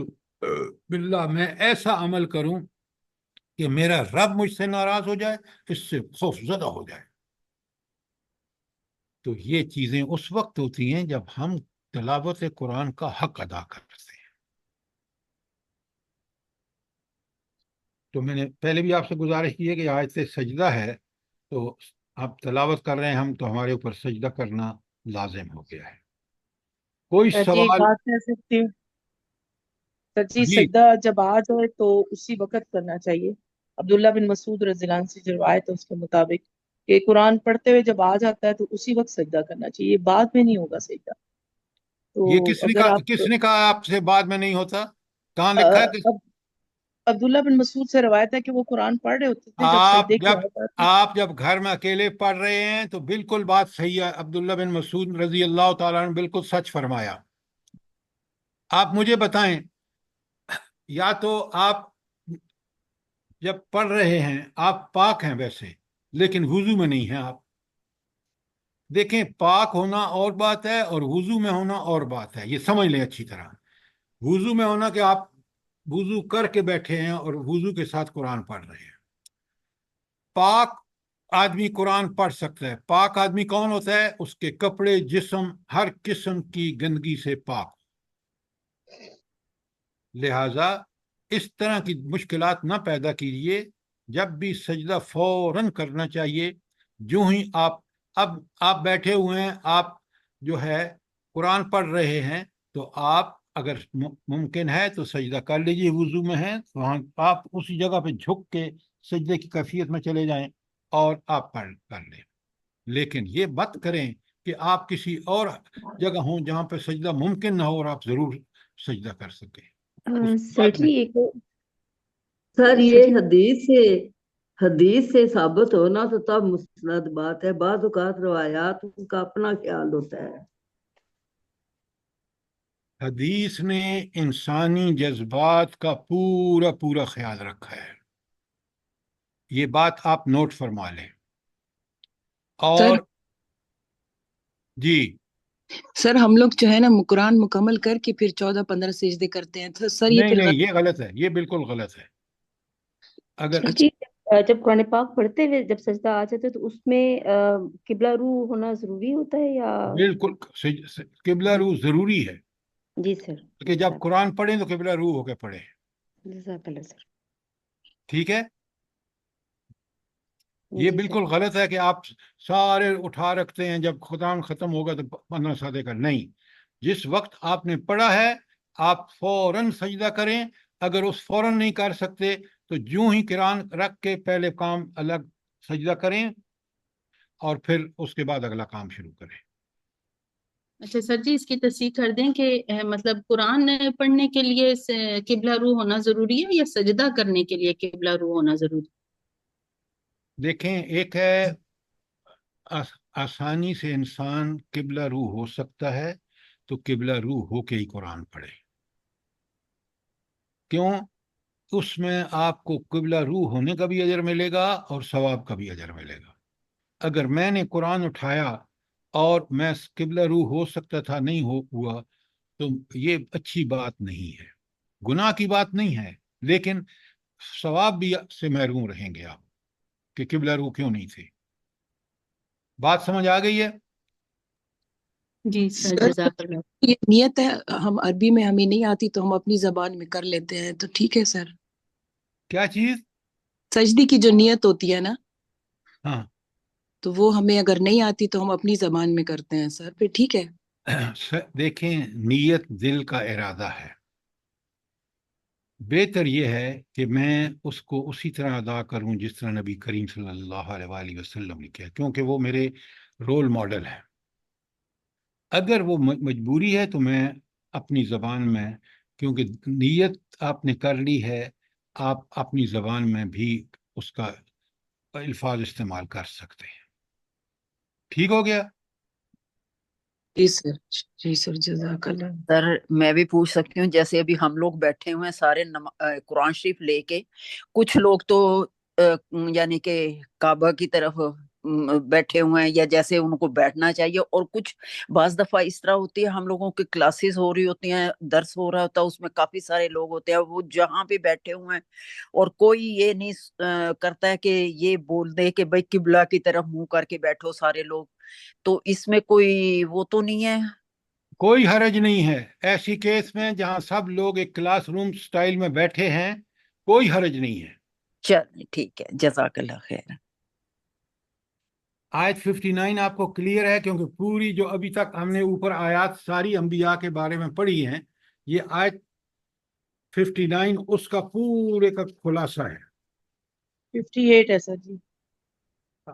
باللہ میں ایسا عمل کروں کہ میرا رب مجھ سے ناراض ہو جائے، اس سے خوف زدہ ہو جائے۔ تو یہ چیزیں اس وقت ہوتی ہیں جب ہم تلاوت قرآن کا حق ادا کرتے ہیں۔ تو میں نے پہلے بھی آپ سے گزارش کی ہے کہ آیت سجدہ ہے، تو آپ تلاوت کر رہے ہیں ہم، تو ہمارے اوپر سجدہ کرنا لازم ہو گیا ہے۔ کوئی سر جی ایک سوال؟ بات کہہ سکتی ہوں؟ سر جی جی سجدہ جب آ جائے تو اسی وقت کرنا چاہیے۔ عبداللہ بن مسعود رضی اللہ عنہ سے جو روایت ہے اس کے مطابق کہ قرآن پڑھتے ہوئے جب آ جاتا ہے تو اسی وقت سجدہ کرنا چاہیے، بعد میں نہیں ہوگا سجدہ۔ تو یہ کس نے اگر کہا، آپ آپ سے بعد میں نہیں ہوتا؟ کہاں لکھا ہے کہ عبداللہ بن مسعود سے روایت ہے کہ وہ قرآن پڑھ رہے ہوتے تھے جب سجدے کی آیت آتی۔ آپ جب گھر میں اکیلے پڑھ رہے ہیں تو بالکل بات صحیح ہے، عبداللہ بن مسعود رضی اللہ تعالیٰ نے بالکل سچ فرمایا۔ آپ مجھے بتائیں، یا تو آپ جب پڑھ رہے ہیں آپ پاک ہیں ویسے، لیکن وضو میں نہیں ہیں آپ۔ دیکھیں، پاک ہونا اور بات ہے اور وضو میں ہونا اور بات ہے، یہ سمجھ لیں اچھی طرح۔ وضو میں ہونا کہ آپ وضو کر کے بیٹھے ہیں اور وضو کے ساتھ قرآن پڑھ رہے ہیں۔ پاک آدمی قرآن پڑھ سکتا ہے۔ پاک آدمی کون ہوتا ہے؟ اس کے کپڑے، جسم ہر قسم کی گندگی سے پاک۔ لہذا اس طرح کی مشکلات نہ پیدا کیجیے، جب بھی سجدہ فوراً کرنا چاہیے۔ جو ہی اب آپ بیٹھے ہوئے ہیں، آپ جو ہے قرآن پڑھ رہے ہیں، تو آپ اگر ممکن ہے تو سجدہ کر لیجیے، وضو میں ہیں وہاں آپ اسی جگہ پہ جھک کے سجدے کی کیفیت میں چلے جائیں اور آپ پڑھ کر لیں۔ لیکن یہ مت کریں کہ آپ کسی اور جگہ ہوں جہاں پہ سجدہ ممکن نہ ہو اور آپ ضرور سجدہ کر سکیں۔ سر جی ایک سر سر یہ جی حدیث سے ثابت ہونا تو تب مستند بات ہے، بعض اوقات روایات کا اپنا خیال ہوتا ہے۔ حدیث نے انسانی جذبات کا پورا پورا خیال رکھا ہے، یہ بات آپ نوٹ فرما لیں۔ اور جی سر ہم لوگ جو ہے نا قرآن مکمل کر کے پھر 14-15 سجدے کرتے ہیں، تو سر یہ نہیں پھر نہیں، یہ غلط ہے، یہ بالکل غلط ہے۔ اگر جی جب قرآن پاک پڑھتے ہوئے جب سجدہ آ جاتے تو اس میں قبلہ رو ہونا ضروری ہوتا ہے یا؟ بالکل قبلہ رو ضروری ہے جی سر، کہ جب قرآن پڑھیں تو قبلہ رو ہو کے پڑھیں، جزاک اللہ سر۔ ٹھیک ہے؟ یہ جی بالکل سر، غلط ہے کہ آپ سارے اٹھا رکھتے ہیں جب قرآن ختم ہوگا تو 15 سادے کا نہیں۔ جس وقت آپ نے پڑھا ہے آپ فوراً سجدہ کریں۔ اگر اس فوراً نہیں کر سکتے تو جو ہی قرآن رکھ کے پہلے کام الگ سجدہ کریں اور پھر اس کے بعد اگلا کام شروع کریں۔ اچھا سر جی، اس کی تصحیح کر دیں کہ مطلب قرآن پڑھنے کے لیے قبلہ رو ہونا ضروری ہے یا سجدہ کرنے کے لیے قبلہ رو ہونا ضروری ہے؟ دیکھیں، ایک ہے آسانی سے انسان قبلہ رو ہو سکتا ہے تو قبلہ رو ہو کے ہی قرآن پڑھے۔ کیوں؟ اس میں آپ کو قبلہ رو ہونے کا بھی اجر ملے گا اور ثواب کا بھی اجر ملے گا۔ اگر میں نے قرآن اٹھایا اور میں قبلہ رو ہو سکتا تھا نہیں ہوا تو یہ اچھی بات نہیں ہے، گناہ کی بات نہیں ہے، لیکن ثواب بھی سے محروم رہیں گے آپ کہ قبلہ رو کیوں نہیں تھے۔ بات سمجھ آ گئی ہے؟ جی سر، سر جزاک اللہ۔ یہ نیت ہے، ہم عربی میں ہمیں نہیں آتی تو ہم اپنی زبان میں کر لیتے ہیں، تو ٹھیک ہے سر؟ کیا چیز؟ سجدی کی جو نیت ہوتی ہے نا، ہاں تو وہ ہمیں اگر نہیں آتی تو ہم اپنی زبان میں کرتے ہیں سر، پھر ٹھیک ہے؟ دیکھیں، نیت دل کا ارادہ ہے۔ بہتر یہ ہے کہ میں اس کو اسی طرح ادا کروں جس طرح نبی کریم صلی اللہ علیہ وآلہ وسلم نے کیا، کیونکہ وہ میرے رول ماڈل ہے۔ اگر وہ مجبوری ہے تو میں اپنی زبان میں، کیونکہ نیت آپ نے کر لی ہے، آپ اپنی زبان میں بھی اس کا الفاظ استعمال کر سکتے ہیں. ٹھیک ہو گیا؟ جی سر، جی سر، جزاک اللہ. سر میں بھی پوچھ سکتی ہوں، جیسے ابھی ہم لوگ بیٹھے ہوئے ہیں سارے قرآن شریف لے کے، کچھ لوگ تو یعنی کہ کعبہ کی طرف بیٹھے ہوئے ہیں، یا جیسے ان کو بیٹھنا چاہیے، اور کچھ بعض دفعہ اس طرح ہوتی ہے، ہم لوگوں کی کلاسز ہو رہی ہوتی ہیں، درس ہو رہا ہوتا ہے، اس میں کافی سارے لوگ ہوتے ہیں، وہ جہاں پہ بیٹھے ہوئے ہیں اور کوئی یہ نہیں کرتا ہے کہ یہ بول دے کہ بھائی قبلہ کی طرف منہ کر کے بیٹھو سارے لوگ، تو اس میں کوئی وہ تو نہیں ہے؟ کوئی حرج نہیں ہے ایسی کیس میں جہاں سب لوگ ایک کلاس روم سٹائل میں بیٹھے ہیں، کوئی حرج نہیں ہے. چلیں ٹھیک ہے، جزاک اللہ خیر. آیت 59 آپ کو کلیئر ہے؟ کیونکہ پوری جو ابھی تک ہم نے اوپر آیات ساری انبیاء کے بارے میں پڑھی ہیں، یہ آیت 59 اس کا پورے کا خلاصہ ہے. 58 ہے سر جی.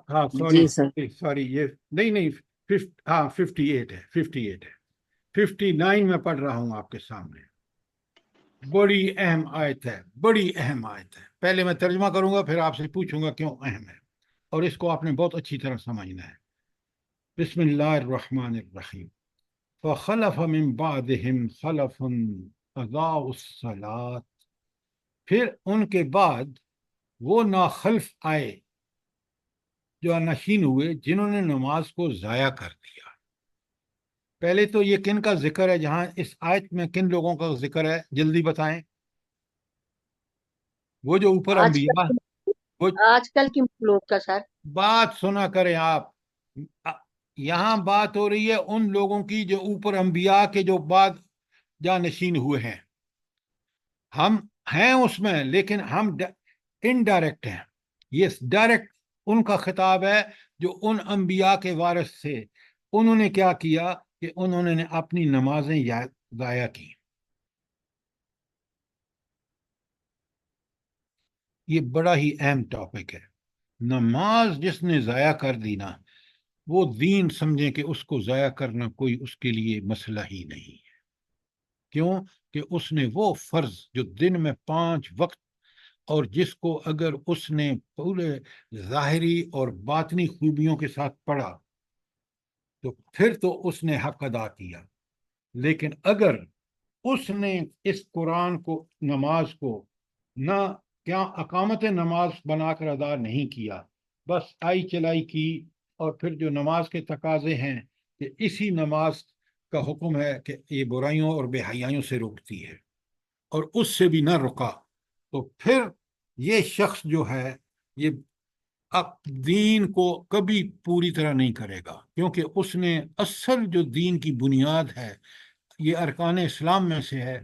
ہاں جی سر. سوری یہ نہیں، ہاں 58 ہے، 58 ہے. 59 میں پڑھ رہا ہوں آپ کے سامنے. بڑی اہم آیت ہے، بڑی اہم آیت ہے. پہلے میں ترجمہ کروں گا، پھر آپ سے پوچھوں گا کیوں اہم ہے، اور اس کو آپ نے بہت اچھی طرح سمجھنا ہے. بسم اللہ الرحمن الرحیم. فخلف من بعدهم خلف اضاعوا الصلاۃ، پھر ان کے بعد وہ ناخلف آئے جو نشین ہوئے جنہوں نے نماز کو ضائع کر دیا. پہلے تو یہ کن کا ذکر ہے؟ جہاں اس آیت میں کن لوگوں کا ذکر ہے جلدی بتائیں. وہ جو اوپر آج انبیاء، وہ آج کل کی لوگ کا سر. بات سنا کریں آپ. یہاں بات ہو رہی ہے ان لوگوں کی جو اوپر انبیاء کے جو بعد جانشین ہوئے ہیں. ہم ہیں اس میں، لیکن ہم انڈائریکٹ ہیں. یہ ڈائریکٹ ان کا خطاب ہے جو ان انبیاء کے وارث تھے. انہوں نے کیا کیا کہ انہوں نے اپنی نمازیں ضائع کی. یہ بڑا ہی اہم ٹاپک ہے. نماز جس نے ضائع کر دی نا، وہ دین سمجھیں کہ اس کو ضائع کرنا کوئی اس کے لیے مسئلہ ہی نہیں ہے. کیوں کہ اس نے وہ فرض جو دن میں 5 وقت، اور جس کو اگر اس نے پورے ظاہری اور باطنی خوبیوں کے ساتھ پڑھا تو پھر تو اس نے حق ادا کیا. لیکن اگر اس نے اس قرآن کو، نماز کو نہ کیا اقامت نماز بنا کر ادا نہیں کیا، بس آئی چلائی کی، اور پھر جو نماز کے تقاضے ہیں کہ اسی نماز کا حکم ہے کہ یہ برائیوں اور بے حیائیوں سے روکتی ہے، اور اس سے بھی نہ رکا، تو پھر یہ شخص جو ہے یہ اب دین کو کبھی پوری طرح نہیں کرے گا. کیونکہ اس نے اصل جو دین کی بنیاد ہے، یہ ارکان اسلام میں سے ہے،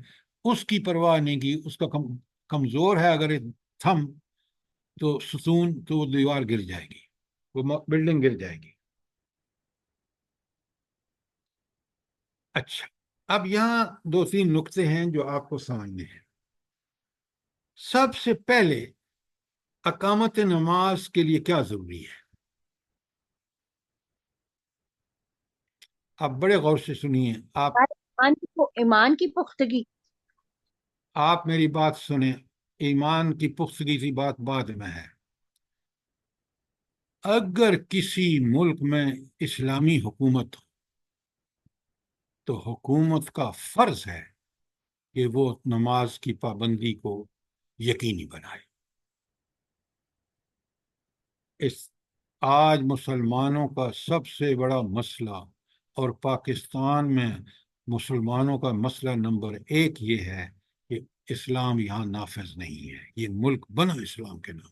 اس کی پرواہ نہیں کی. اس کا کمزور ہے اگر تھم تو ستون، تو وہ دیوار گر جائے گی، وہ بلڈنگ گر جائے گی. اچھا، اب یہاں 2-3 نقطے ہیں جو آپ کو سمجھنے ہیں. سب سے پہلے اقامت نماز کے لیے کیا ضروری ہے؟ آپ بڑے غور سے سنیے. ایمان کی پختگی. آپ میری بات سنیں. ایمان کی پختگی کی بات بعد میں ہے. اگر کسی ملک میں اسلامی حکومت ہو تو حکومت کا فرض ہے کہ وہ نماز کی پابندی کو یقینی بنائے. آج مسلمانوں کا سب سے بڑا مسئلہ، اور پاکستان میں مسلمانوں کا مسئلہ نمبر 1 یہ ہے کہ اسلام یہاں نافذ نہیں ہے. یہ ملک بنا اسلام کے نام.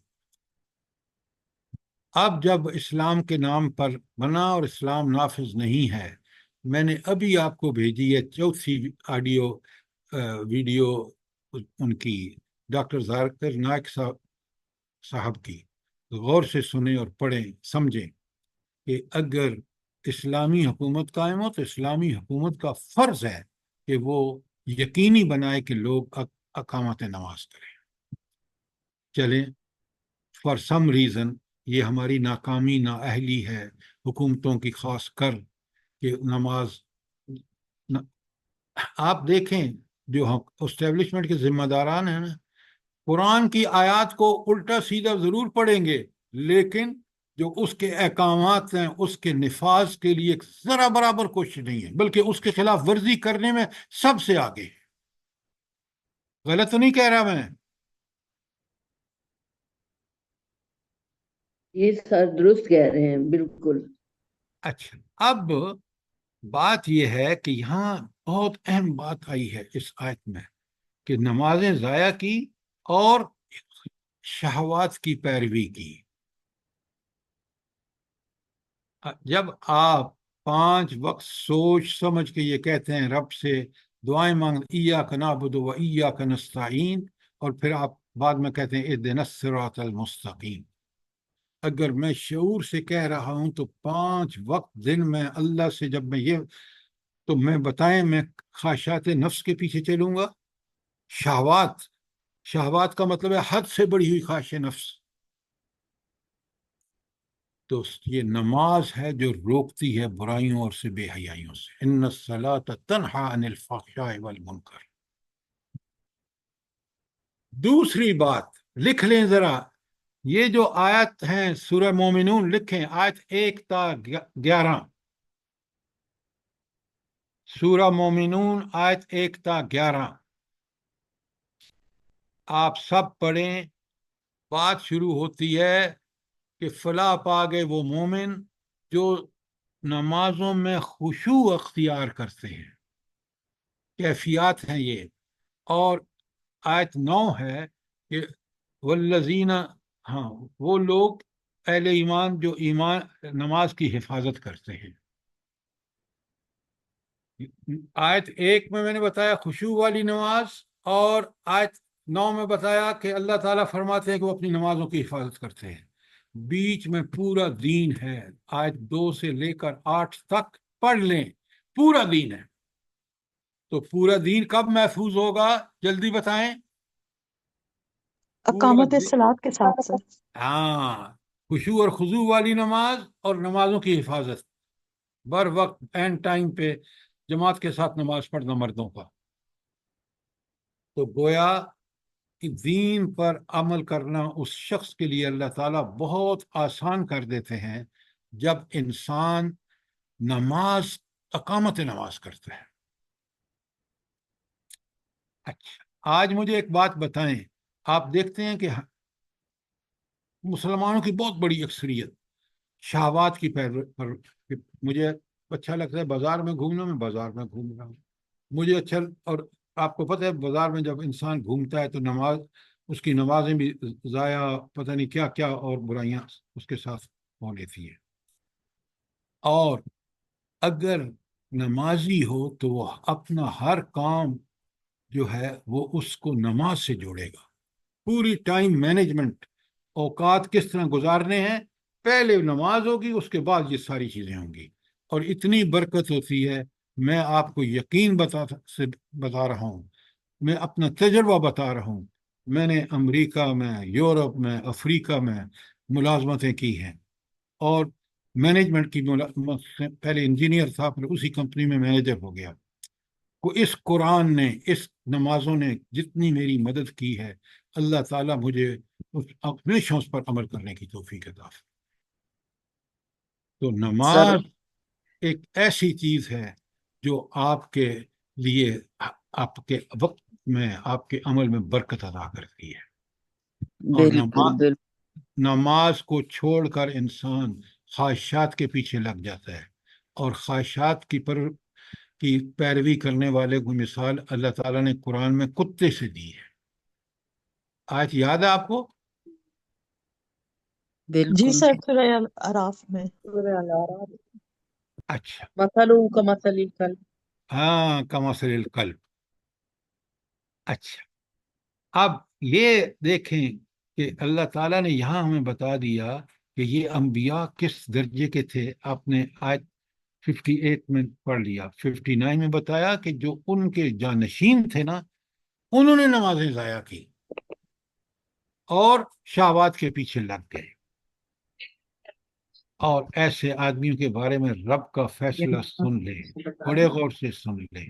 اب جب اسلام کے نام پر بنا اور اسلام نافذ نہیں ہے، میں نے ابھی آپ کو بھیجی ہے 4تھی آڈیو ویڈیو ان کی، ڈاکٹر ذاکر نائک صاحب کی. غور سے سنیں اور پڑھیں، سمجھیں کہ اگر اسلامی حکومت قائم ہو تو اسلامی حکومت کا فرض ہے کہ وہ یقینی بنائے کہ لوگ اقامت نماز کریں. چلیں، فار سم ریزن یہ ہماری ناکامی، نااہلی ہے حکومتوں کی، خاص کر کہ نماز آپ دیکھیں جو ہم اسٹیبلشمنٹ کے ذمہ داران ہیں نا، قرآن کی آیات کو الٹا سیدھا ضرور پڑھیں گے، لیکن جو اس کے احکامات ہیں اس کے نفاذ کے لیے ذرا برابر کوشش نہیں ہے، بلکہ اس کے خلاف ورزی کرنے میں سب سے آگے ہے۔ غلط تو نہیں کہہ رہا میں؟ یہ سر درست کہہ رہے ہیں بالکل۔ اچھا، اب بات یہ ہے کہ یہاں بہت اہم بات آئی ہے اس آیت میں کہ نمازیں ضائع کی اور شہوات کی پیروی کی۔ جب آپ 5 وقت سوچ سمجھ کے یہ کہتے ہیں رب سے دعائیں مانگ ایاک نعبد و ایاک نستعین، اور پھر آپ بعد میں کہتے ہیں اہدنا الصراط المستقیم، اگر میں شعور سے کہہ رہا ہوں تو 5 وقت دن میں اللہ سے جب میں یہ، تو میں بتائیں میں خواہشات نفس کے پیچھے چلوں گا؟ شہوات کا مطلب ہے حد سے بڑی ہوئی خواہش نفس۔ تو یہ نماز ہے جو روکتی ہے برائیوں اور سے بے حیائیوں سے۔ ان الصلاۃ تنہی عن الفحشاء والمنکر۔ دوسری بات لکھ لیں ذرا، یہ جو آیت ہیں سورہ مومنون، لکھیں آیت 1 تا 11، سورہ مومنون آیت 1 تا 11 آپ سب پڑھیں۔ بات شروع ہوتی ہے کہ فلاح پا گئے وہ مومن جو نمازوں میں خشوع اختیار کرتے ہیں، کیفیات ہیں یہ۔ اور آیت 9 ہے کہ والذین، ہاں وہ لوگ اہل ایمان جو نماز کی حفاظت کرتے ہیں۔ آیت 1 میں نے بتایا خشوع والی نماز، اور آیت 9 میں بتایا کہ اللہ تعالیٰ فرماتے ہیں کہ وہ اپنی نمازوں کی حفاظت کرتے ہیں۔ بیچ میں پورا دین ہے، آیت 2 سے لے کر 8 تک پڑھ لیں، پورا دین ہے۔ تو پورا دین کب محفوظ ہوگا؟ جلدی بتائیں۔ اقامت الصلاۃ کے ساتھ سر۔ ہاں، خشوع اور خضوع والی نماز اور نمازوں کی حفاظت، بر وقت اینڈ ٹائم پہ جماعت کے ساتھ نماز پڑھنا مردوں کا۔ تو گویا کہ دین پر عمل کرنا اس شخص کے لیے اللہ تعالیٰ بہت آسان کر دیتے ہیں جب انسان اقامت نماز کرتا ہے۔ اچھا، آج مجھے ایک بات بتائیں، آپ دیکھتے ہیں کہ مسلمانوں کی بہت بڑی اکثریت شہوات کی پر، مجھے اچھا لگتا ہے بازار میں گھومنا، میں بازار میں گھوم رہا ہوں، مجھے اچھا، اور آپ کو پتہ ہے بازار میں جب انسان گھومتا ہے تو اس کی نمازیں بھی ضائع، پتہ نہیں کیا کیا اور برائیاں اس کے ساتھ ہو لیتی ہیں۔ اور اگر نمازی ہو تو وہ اپنا ہر کام جو ہے وہ اس کو نماز سے جوڑے گا، پوری ٹائم مینجمنٹ، اوقات کس طرح گزارنے ہیں، پہلے نماز ہوگی اس کے بعد یہ ساری چیزیں ہوں گی، اور اتنی برکت ہوتی ہے۔ میں آپ کو یقین بتا رہا ہوں، میں اپنا تجربہ بتا رہا ہوں، میں نے امریکہ میں، یورپ میں، افریقہ میں ملازمتیں کی ہیں، اور مینجمنٹ کی پہلے انجینئر تھا، پھر اسی کمپنی میں مینیجر ہو گیا۔ اس قرآن نے، اس نمازوں نے جتنی میری مدد کی ہے، اللہ تعالیٰ مجھے اپنے شوق پر عمل کرنے کی توفیق عطا فرمائے۔ تو نماز ایک ایسی چیز ہے جو آپ کے لیے آپ کے وقت میں، آپ کے عمل میں برکت عطا کرتی ہے۔ اور نماز کو چھوڑ کر انسان خواہشات کے پیچھے لگ جاتا ہے، اور خواہشات کی پیروی کرنے والے کو مثال اللہ تعالیٰ نے قرآن میں کتے سے دی ہے۔ آج یاد ہے آپ کو؟ جی سر، سورہ اعراف میں۔ اچھا، مثلہ کمثل الکلب۔ ہاں، کمثل الکلب۔ اچھا، اب یہ دیکھیں کہ اللہ تعالیٰ نے یہاں ہمیں بتا دیا کہ یہ انبیاء کس درجے کے تھے۔ آپ نے آیت 58 میں پڑھ لیا، 59 میں بتایا کہ جو ان کے جانشین تھے نا، انہوں نے نمازیں ضائع کی اور شہوات کے پیچھے لگ گئے۔ اور ایسے آدمیوں کے بارے میں رب کا فیصلہ سن لیں، بڑے غور سے سن لیں۔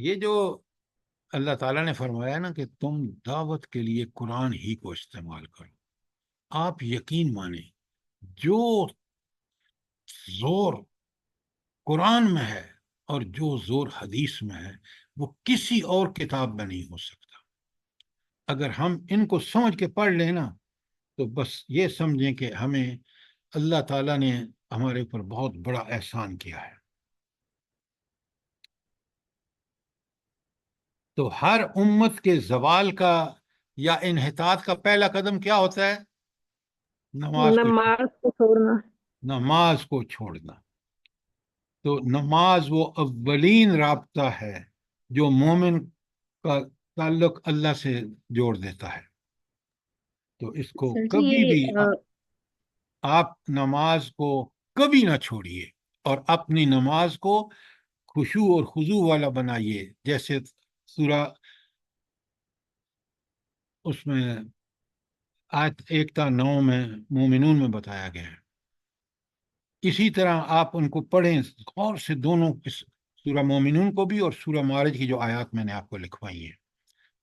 یہ جو اللہ تعالیٰ نے فرمایا نا کہ تم دعوت کے لیے قرآن ہی کو استعمال کرو، آپ یقین مانیں جو زور قرآن میں ہے اور جو زور حدیث میں ہے وہ کسی اور کتاب میں نہیں ہو سکتا۔ اگر ہم ان کو سمجھ کے پڑھ لیں نا تو بس یہ سمجھیں کہ ہمیں اللہ تعالیٰ نے ہمارے اوپر بہت بڑا احسان کیا ہے۔ تو ہر امت کے زوال کا یا انحطاط کا پہلا قدم کیا ہوتا ہے؟ نماز کو چھوڑنا۔ نماز کو چھوڑنا۔ تو نماز وہ اولین رابطہ ہے جو مومن کا تعلق اللہ سے جوڑ دیتا ہے۔ تو اس کو سر جی کبھی بھی یہ آپ نماز کو کبھی نہ چھوڑیے اور اپنی نماز کو خشوع اور خضوع والا بنائیے، جیسے سورہ اس میں آیت 1 تا 9 میں مومنون میں بتایا گیا ہے۔ اسی طرح آپ ان کو پڑھیں غور سے، دونوں سورہ مومنون کو بھی اور سورہ معارج کی جو آیات میں نے آپ کو لکھوائی ہیں،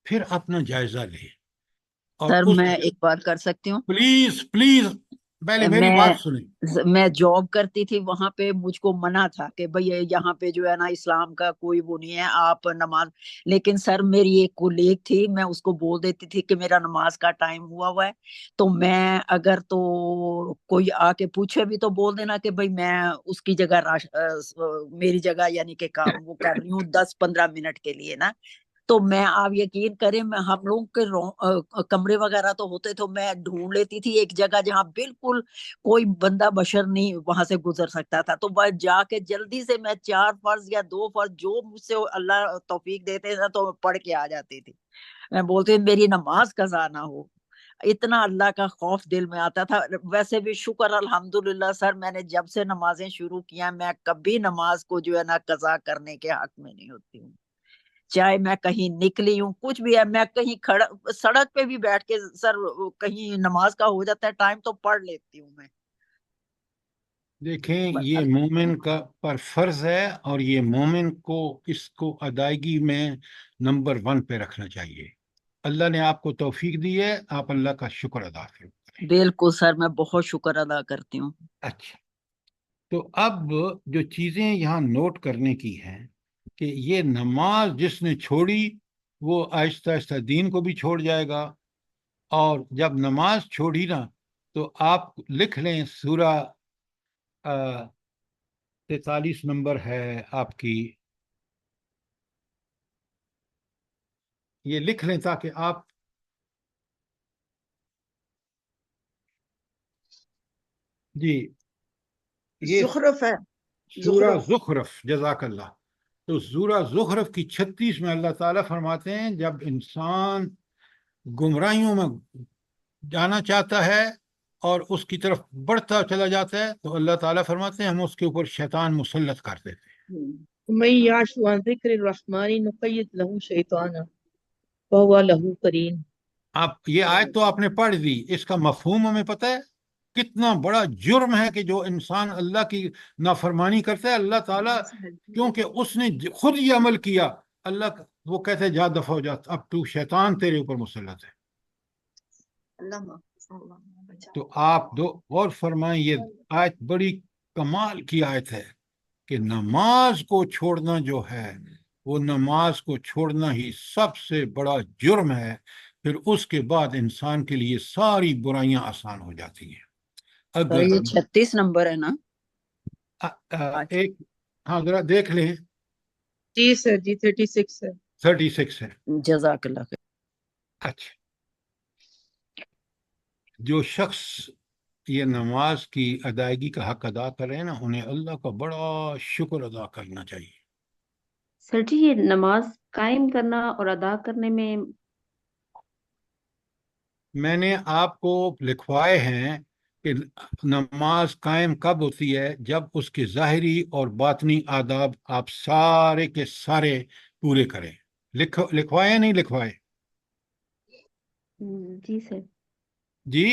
پھر اپنا جائزہ لیں۔ اور سر اس میں ایک بات کر سکتی ہوں؟ پلیز پلیز پہلے میری بات سنیں۔ میں جاب کرتی تھی، وہاں پہ مجھ کو منع تھا کہ بھئی یہاں پہ جو ہے نا اسلام کا کوئی وہ نہیں ہے، آپ نماز، لیکن سر میری ایک کولیگ تھی، میں اس کو بول دیتی تھی کہ میرا نماز کا ٹائم ہوا ہے، تو میں اگر تو کوئی آ کے پوچھے بھی تو بول دینا کہ بھئی میں اس کی جگہ میری جگہ یعنی کہ وہ کر رہی ہوں 10-15 منٹ کے لیے نا۔ تو میں آپ یقین کریں، میں ہم لوگ کے کمرے وغیرہ تو ہوتے تو میں ڈھونڈ لیتی تھی ایک جگہ جہاں بالکل کوئی بندہ بشر نہیں وہاں سے گزر سکتا تھا، تو بس جا کے جلدی سے میں 4 فرض یا 2 فرض جو مجھ سے اللہ توفیق دیتے تھے تو پڑھ کے آ جاتی تھی۔ میں بولتی میری نماز قضا نہ ہو، اتنا اللہ کا خوف دل میں آتا تھا۔ ویسے بھی شکر الحمدللہ سر، میں نے جب سے نمازیں شروع کیا میں کبھی نماز کو جو ہے نا قضا کرنے کے حق میں نہیں ہوتی ہوں، چاہے میں کہیں نکلی ہوں کچھ بھی ہے، میں کہیں سڑک پہ بھی بیٹھ کے سر کہیں نماز کا ہو جاتا ہے ٹائم تو پڑھ لیتی ہوں میں۔ دیکھیں یہ مومن کا پر فرض ہے اور یہ مومن کو اس کو ادائیگی میں نمبر 1 پہ رکھنا چاہیے۔ اللہ نے آپ کو توفیق دی ہے، آپ اللہ کا شکر ادا کریں۔ بالکل سر، میں بہت شکر ادا کرتی ہوں۔ اچھا، تو اب جو چیزیں یہاں نوٹ کرنے کی ہیں کہ یہ نماز جس نے چھوڑی وہ آہستہ آہستہ دین کو بھی چھوڑ جائے گا، اور جب نماز چھوڑی نا تو آپ لکھ لیں سورہ 43 نمبر ہے آپ کی، یہ لکھ لیں تاکہ آپ جی یہ زخرف ہے، سورہ زخرف۔ زخرف، جزاک اللہ۔ تو سورہ زخرف کی 36 میں اللہ تعالیٰ فرماتے ہیں جب انسان گمراہیوں میں جانا چاہتا ہے اور اس کی طرف بڑھتا چلا جاتا ہے تو اللہ تعالیٰ فرماتے ہیں ہم اس کے اوپر شیطان مسلط کر دیتے ہیں۔ من یعش عن ذکر الرحمن نقید له شیطانا فهو له قرین۔ آپ یہ آیت تو آپ نے پڑھ دی، اس کا مفہوم ہمیں پتہ ہے کتنا بڑا جرم ہے کہ جو انسان اللہ کی نافرمانی کرتا ہے، اللہ تعالیٰ کیونکہ اس نے خود یہ عمل کیا، اللہ وہ کہتے ہیں جا دفع ہو جا، اب تو شیطان تیرے اوپر مسلط ہے۔ تو آپ دو غور فرمائیں، یہ آیت بڑی کمال کی آیت ہے کہ نماز کو چھوڑنا جو ہے وہ نماز کو چھوڑنا ہی سب سے بڑا جرم ہے، پھر اس کے بعد انسان کے لیے ساری برائیاں آسان ہو جاتی ہیں۔ اگر یہ 36 نمبر ہے نا؟ ایک ہاں ذرا دیکھ لیں، جی سر جی 36 ہے۔ 36 ہے۔ جزاک اللہ خیر۔ اچھا، جو شخص یہ نماز کی ادائیگی کا حق ادا کرے نا انہیں اللہ کا بڑا شکر ادا کرنا چاہیے۔ سر جی یہ نماز قائم کرنا اور ادا کرنے میں نے آپ کو لکھوائے ہیں کہ نماز قائم کب ہوتی ہے؟ جب اس کے ظاہری اور باطنی آداب آپ سارے کے سارے پورے کریں۔ لکھوائے یا نہیں لکھوائے؟ جی سر، جی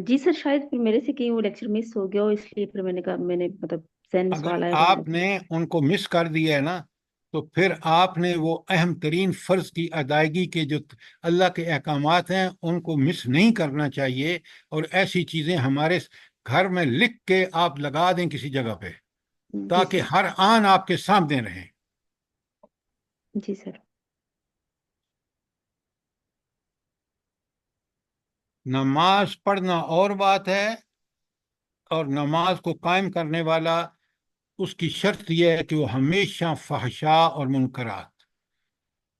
جی سر، شاید پھر میرے سے کہیں وہ لیکچر مس ہو گیا ہو، اس لیے پھر میں نے کہا، میں نے مطلب ذہن میں اگر سوال آیا تو میں آپ نے ان کو مس کر دیا ہے نا تو پھر آپ نے وہ اہم ترین فرض کی ادائیگی کے جو اللہ کے احکامات ہیں ان کو مس نہیں کرنا چاہیے، اور ایسی چیزیں ہمارے گھر میں لکھ کے آپ لگا دیں کسی جگہ پہ جی تاکہ سر، ہر آن آپ کے سامنے رہیں۔ جی سر۔ نماز پڑھنا اور بات ہے، اور نماز کو قائم کرنے والا اس کی شرط یہ ہے کہ وہ ہمیشہ فحشاء اور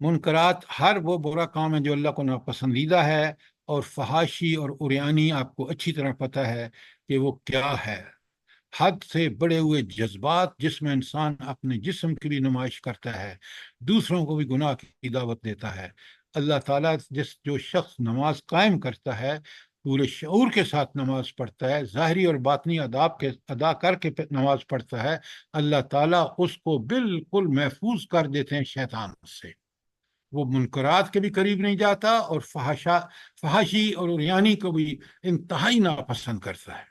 منکرات ہر وہ برا کام ہے جو اللہ کو ناپسندیدہ ہے، اور فحاشی اور عریانی آپ کو اچھی طرح پتہ ہے کہ وہ کیا ہے۔ حد سے بڑے ہوئے جذبات جس میں انسان اپنے جسم کی بھی نمائش کرتا ہے، دوسروں کو بھی گناہ کی دعوت دیتا ہے۔ اللہ تعالیٰ جو شخص نماز قائم کرتا ہے، پورے شعور کے ساتھ نماز پڑھتا ہے، ظاہری اور باطنی آداب کے ادا کر کے نماز پڑھتا ہے، اللہ تعالیٰ اس کو بالکل محفوظ کر دیتے ہیں شیطان سے۔ وہ منکرات کے بھی قریب نہیں جاتا، اور فحاشی اور عریانی کو بھی انتہائی ناپسند کرتا ہے۔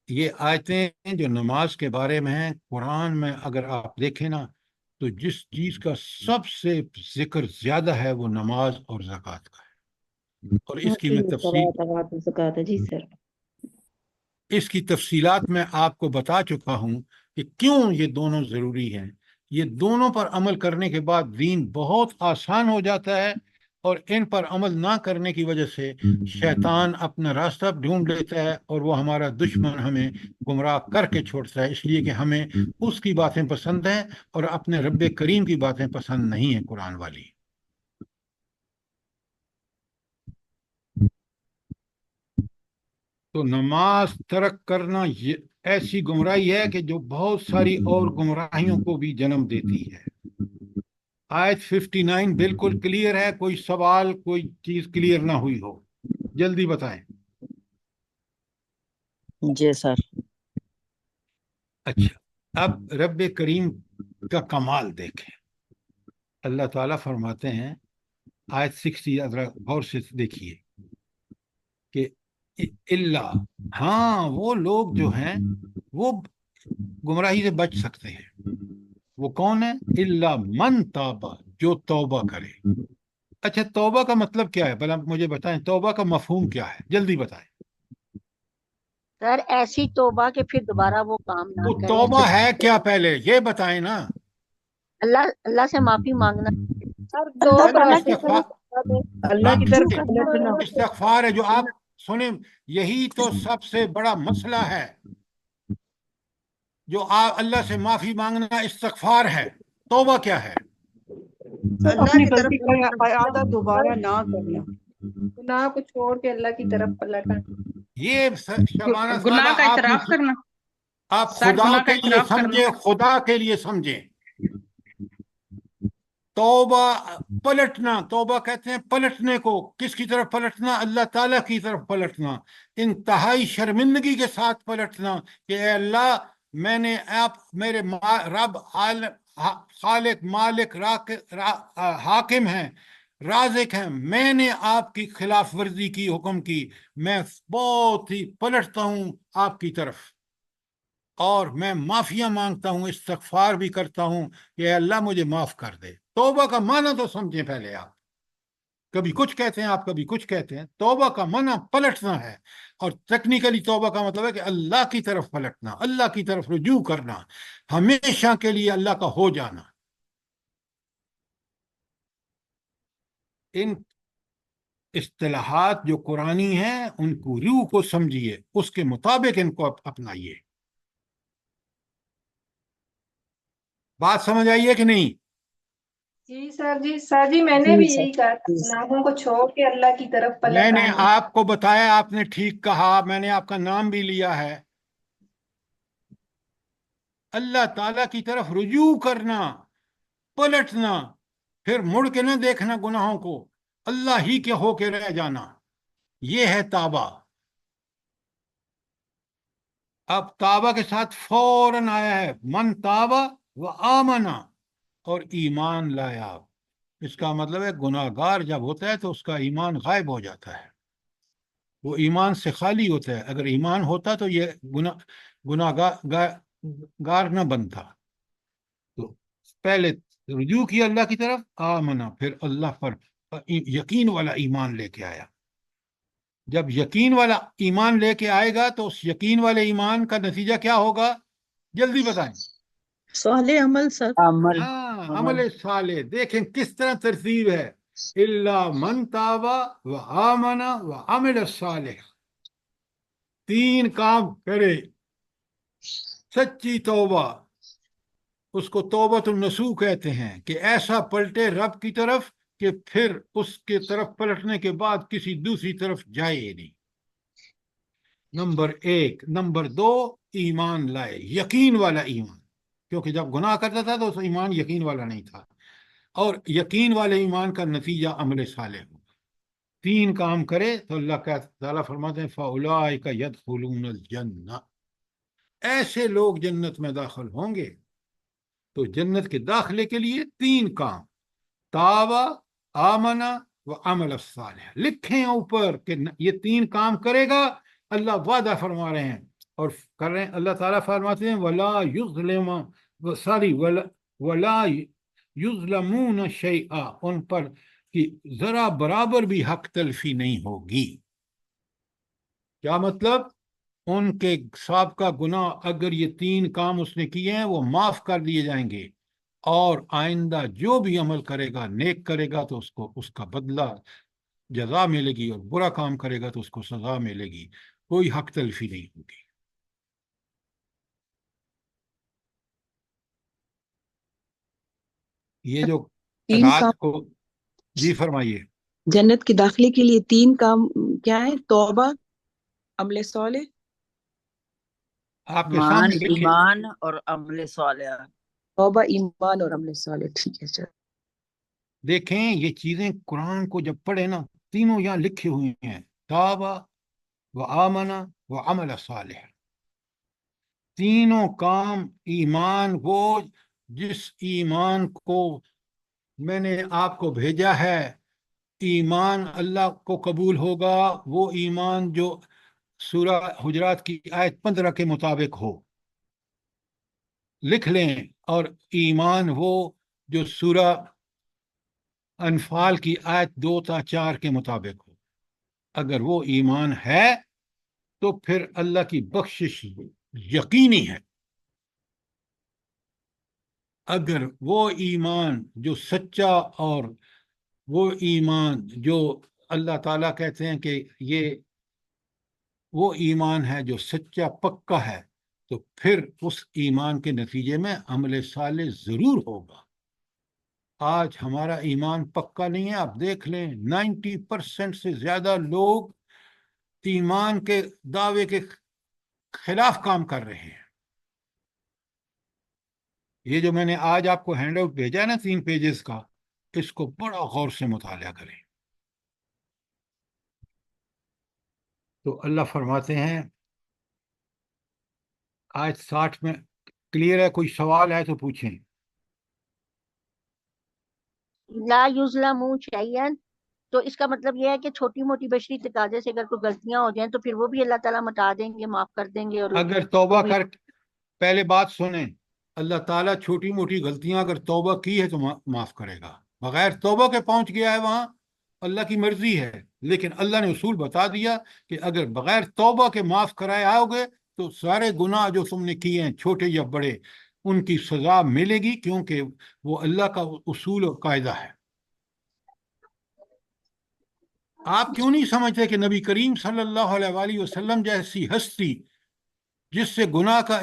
یہ آیتیں جو نماز کے بارے میں ہیں، قرآن میں اگر آپ دیکھیں نا تو جس چیز کا سب سے ذکر زیادہ ہے وہ نماز اور زکوٰۃ کا ہے، اور اس کی میں زکوٰۃ ہے، جی سر۔ اس کی تفصیلات میں آپ کو بتا چکا ہوں کہ کیوں یہ دونوں ضروری ہیں۔ یہ دونوں پر عمل کرنے کے بعد دین بہت آسان ہو جاتا ہے، اور ان پر عمل نہ کرنے کی وجہ سے شیطان اپنا راستہ ڈھونڈ لیتا ہے، اور وہ ہمارا دشمن ہمیں گمراہ کر کے چھوڑتا ہے، اس لیے کہ ہمیں اس کی باتیں پسند ہیں اور اپنے رب کریم کی باتیں پسند نہیں ہیں قرآن والی۔ تو نماز ترک کرنا یہ ایسی گمراہی ہے کہ جو بہت ساری اور گمراہیوں کو بھی جنم دیتی ہے۔ آیت 59 بالکل کلیئر ہے، کوئی سوال کوئی چیز کلیئر نہ ہوئی ہو جلدی بتائیں۔ جی سر۔ اچھا، اب رب کریم کا کمال دیکھیں۔ اللہ تعالیٰ فرماتے ہیں، آیت 60 غور سے دیکھیے کہ اللہ، ہاں وہ لوگ جو ہیں وہ گمراہی سے بچ سکتے ہیں۔ وہ کون ہے؟ اللہ من تابا، جو توبہ کرے۔ اچھا، توبہ کا مطلب کیا ہے؟ بھلا مجھے بتائیں، توبہ کا مفہوم کیا ہے؟ جلدی بتائیں۔ سر ایسی توبہ کہ پھر دوبارہ وہ کام نہ وہ کریں۔ توبہ ہے کیا پہلے یہ بتائیں نا۔ اللہ سے معافی مانگنا۔ سر اللہ کی طرف پلٹنا۔ استغفار ہے جو آپ سنیں، یہی تو سب سے بڑا مسئلہ ہے، جو آپ اللہ سے معافی مانگنا استغفار ہے۔ توبہ کیا ہے؟ اپنی غلطی کا اعادہ دوبارہ نہ کرنا، گناہ کو چھوڑ کے اللہ کی طرف پلٹنا، یہ شبانہ گناہ صاحبہ کا اعتراف کرنا۔ آپ سر خدا گناہ کا کے لیے اعتراف کرنا۔ سمجھیں، خدا کے لیے سمجھیں۔ توبہ پلٹنا، توبہ کہتے ہیں پلٹنے کو۔ کس کی طرف پلٹنا؟ اللہ تعالیٰ کی طرف پلٹنا، انتہائی شرمندگی کے ساتھ پلٹنا کہ اے اللہ، میں نے آپ میرے رب خالق مالک حاکم ہیں، رازق ہیں، میں نے آپ کی خلاف ورزی کی، حکم کی، میں بہت ہی پلٹتا ہوں آپ کی طرف، اور میں معافیاں مانگتا ہوں، استغفار بھی کرتا ہوں کہ اے اللہ مجھے معاف کر دے۔ توبہ کا معنی تو سمجھیں پہلے آپ۔ کبھی کچھ کہتے ہیں آپ، کبھی کچھ کہتے ہیں۔ توبہ کا معنی پلٹنا ہے، اور ٹیکنیکلی توبہ کا مطلب ہے کہ اللہ کی طرف پلٹنا، اللہ کی طرف رجوع کرنا، ہمیشہ کے لیے اللہ کا ہو جانا۔ ان اصطلاحات جو قرآنی ہیں ان کو روح کو سمجھیے، اس کے مطابق ان کو اپنائیے۔ بات سمجھ آئی ہے کہ نہیں؟ جی سر جی میں نے بھی یہی کہا تھا، گناہوں کو چھوڑ کے اللہ کی طرف پلٹ میں نے آنا۔ آپ کو بتایا، آپ نے ٹھیک کہا، میں نے آپ کا نام بھی لیا ہے۔ اللہ تعالیٰ کی طرف رجوع کرنا، پلٹنا، پھر مڑ کے نہ دیکھنا گناہوں کو، اللہ ہی کے ہو کے رہ جانا، یہ ہے توبہ۔ اب توبہ کے ساتھ فوراً آیا ہے من تابا و آمنا، اور ایمان لایا۔ اس کا مطلب ہے گناہ گار جب ہوتا ہے تو اس کا ایمان غائب ہو جاتا ہے، وہ ایمان سے خالی ہوتا ہے۔ اگر ایمان ہوتا تو یہ گار نہ بنتا. تو پہلے رجوع کیا اللہ کی طرف، آمنا، پھر اللہ پر یقین والا ایمان لے کے آیا. جب یقین والا ایمان لے کے آئے گا تو اس یقین والے ایمان کا نتیجہ کیا ہوگا؟ جلدی بتائیں. صالح عمل سر. عمل ہاں، عمل صالح. دیکھیں کس طرح ترتیب ہے. الا من تاب و آمن و عمل صالح. 3 کام کرے. سچی توبہ، اس کو توبۃ النصوح کہتے ہیں، کہ ایسا پلٹے رب کی طرف کہ پھر اس کے طرف پلٹنے کے بعد کسی دوسری طرف جائے نہیں. نمبر 1. نمبر 2، ایمان لائے، یقین والا ایمان، کیونکہ جب گناہ کرتا تھا تو اس ایمان یقین والا نہیں تھا. اور یقین والے ایمان کا نتیجہ عمل صالح ہوگا. 3 کام کرے تو اللہ کا تعالیٰ فرماتے ہیں فَأُولَٰئِکَ يَدْخُلُونَ الْجَنَّةَ. ایسے لوگ جنت میں داخل ہوں گے. تو جنت کے داخلے کے لیے 3 کام، تابا، آمنا و عمل الصالح. لکھیں اوپر کہ یہ 3 کام کرے گا. اللہ وعدہ فرما رہے ہیں اور کر رہے ہیں. اللہ تعالیٰ فرماتے ہیں وَلَا يُظْلِمُ وَلَا يُظْلَمُونَ شَيْئًا. ان پر کہ ذرا برابر بھی حق تلفی نہیں ہوگی. کیا مطلب؟ ان کے سابقہ گناہ اگر یہ 3 کام اس نے کیے ہیں وہ معاف کر دیے جائیں گے، اور آئندہ جو بھی عمل کرے گا نیک کرے گا تو اس کو اس کا بدلہ جزا ملے گی، اور برا کام کرے گا تو اس کو سزا ملے گی. کوئی حق تلفی نہیں ہوگی. یہ جو 3 کام رات کو جی فرمائیے. جنت کے داخلے کے لیے 3 کام کیا ہے؟ توبہ، عمل صالح. آپ کے سامنے لکھے. ایمان اور عمل صالح. توبہ، ایمان اور عمل صالح. ٹھیک ہے سر. دیکھیں یہ چیزیں قرآن کو جب پڑھیں نا، تینوں یہاں لکھے ہوئے ہیں، تابا و آمنا و عمل صالح. تینوں کام ایمان، وہ جس ایمان کو میں نے آپ کو بھیجا ہے، ایمان اللہ کو قبول ہوگا وہ ایمان جو سورہ حجرات کی آیت 15 کے مطابق ہو. لکھ لیں. اور ایمان وہ جو سورہ انفال کی آیت 2 تا 4 کے مطابق ہو. اگر وہ ایمان ہے تو پھر اللہ کی بخشش یقینی ہے. اگر وہ ایمان جو سچا، اور وہ ایمان جو اللہ تعالیٰ کہتے ہیں کہ یہ وہ ایمان ہے جو سچا پکا ہے، تو پھر اس ایمان کے نتیجے میں عمل صالح ضرور ہوگا. آج ہمارا ایمان پکا نہیں ہے. آپ دیکھ لیں 90% سے زیادہ لوگ ایمان کے دعوے کے خلاف کام کر رہے ہیں. یہ جو میں نے آج آپ کو ہینڈ آؤٹ بھیجا ہے نا 3 پیجز کا، اس کو بڑا غور سے مطالعہ کریں. تو اللہ فرماتے ہیں آیت 60 میں کلیئر ہے. کوئی سوال ہے تو پوچھیں. لا یظلمون شیئا، تو اس کا مطلب یہ ہے کہ چھوٹی موٹی بشری تقاضے سے اگر کوئی غلطیاں ہو جائیں تو پھر وہ بھی اللہ تعالیٰ مٹا دیں گے، معاف کر دیں گے. اور اگر توبہ کر، پہلے بات سنیں، اللہ تعالیٰ چھوٹی موٹی غلطیاں اگر توبہ کی ہے تو معاف کرے گا. بغیر توبہ کے پہنچ گیا ہے وہاں، اللہ کی مرضی ہے. لیکن اللہ نے اصول بتا دیا کہ اگر بغیر توبہ کے معاف کرائے آؤ گے تو سارے گناہ جو تم نے کیے ہیں چھوٹے یا بڑے، ان کی سزا ملے گی، کیونکہ وہ اللہ کا اصول اور قاعدہ ہے. آپ کیوں نہیں سمجھتے کہ نبی کریم صلی اللہ علیہ وآلہ وسلم جیسی ہستی جس سے گناہ کا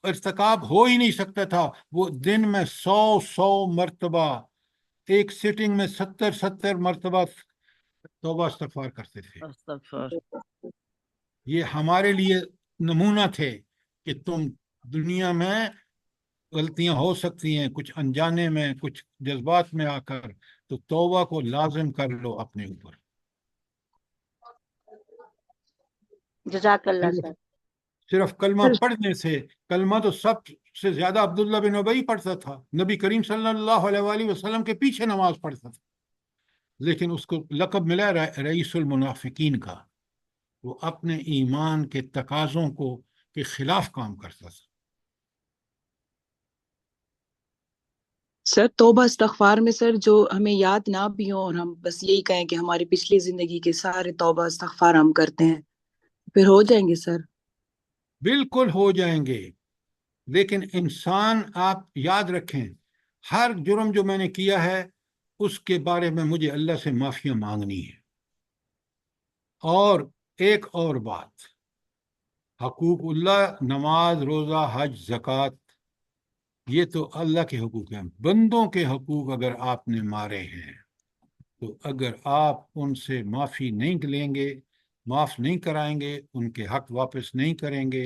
ارتکاب ہو ہی نہیں سکتا تھا، وہ دن میں 100 مرتبہ، ایک سٹنگ میں 70 مرتبہ توبہ استغفار کرتے تھے. استغفار. یہ ہمارے لیے نمونہ تھے کہ تم دنیا میں غلطیاں ہو سکتی ہیں، کچھ انجانے میں، کچھ جذبات میں آ کر، تو توبہ کو لازم کر لو اپنے اوپر. جزاک اللہ سر. صرف کلمہ پڑھنے سے، کلمہ تو سب سے زیادہ عبداللہ بن ابی پڑھتا تھا، نبی کریم صلی اللہ علیہ وآلہ وسلم کے پیچھے نماز پڑھتا تھا، لیکن اس کو لقب ملا رئیس المنافقین کا. وہ اپنے ایمان کے تقاضوں کو کے خلاف کام کرتا تھا. سر توبہ استغفار میں سر جو ہمیں یاد نہ بھی ہو اور ہم بس یہی کہیں کہ ہماری پچھلی زندگی کے سارے توبہ استغفار ہم کرتے ہیں پھر ہو جائیں گے سر؟ بالکل ہو جائیں گے، لیکن انسان آپ یاد رکھیں ہر جرم جو میں نے کیا ہے اس کے بارے میں مجھے اللہ سے معافی مانگنی ہے۔ اور ایک اور بات، حقوق اللہ، نماز، روزہ، حج، زکوٰۃ، یہ تو اللہ کے حقوق ہیں۔ بندوں کے حقوق اگر آپ نے مارے ہیں تو اگر آپ ان سے معافی نہیں لیں گے، معاف نہیں کرائیں گے، ان کے حق واپس نہیں کریں گے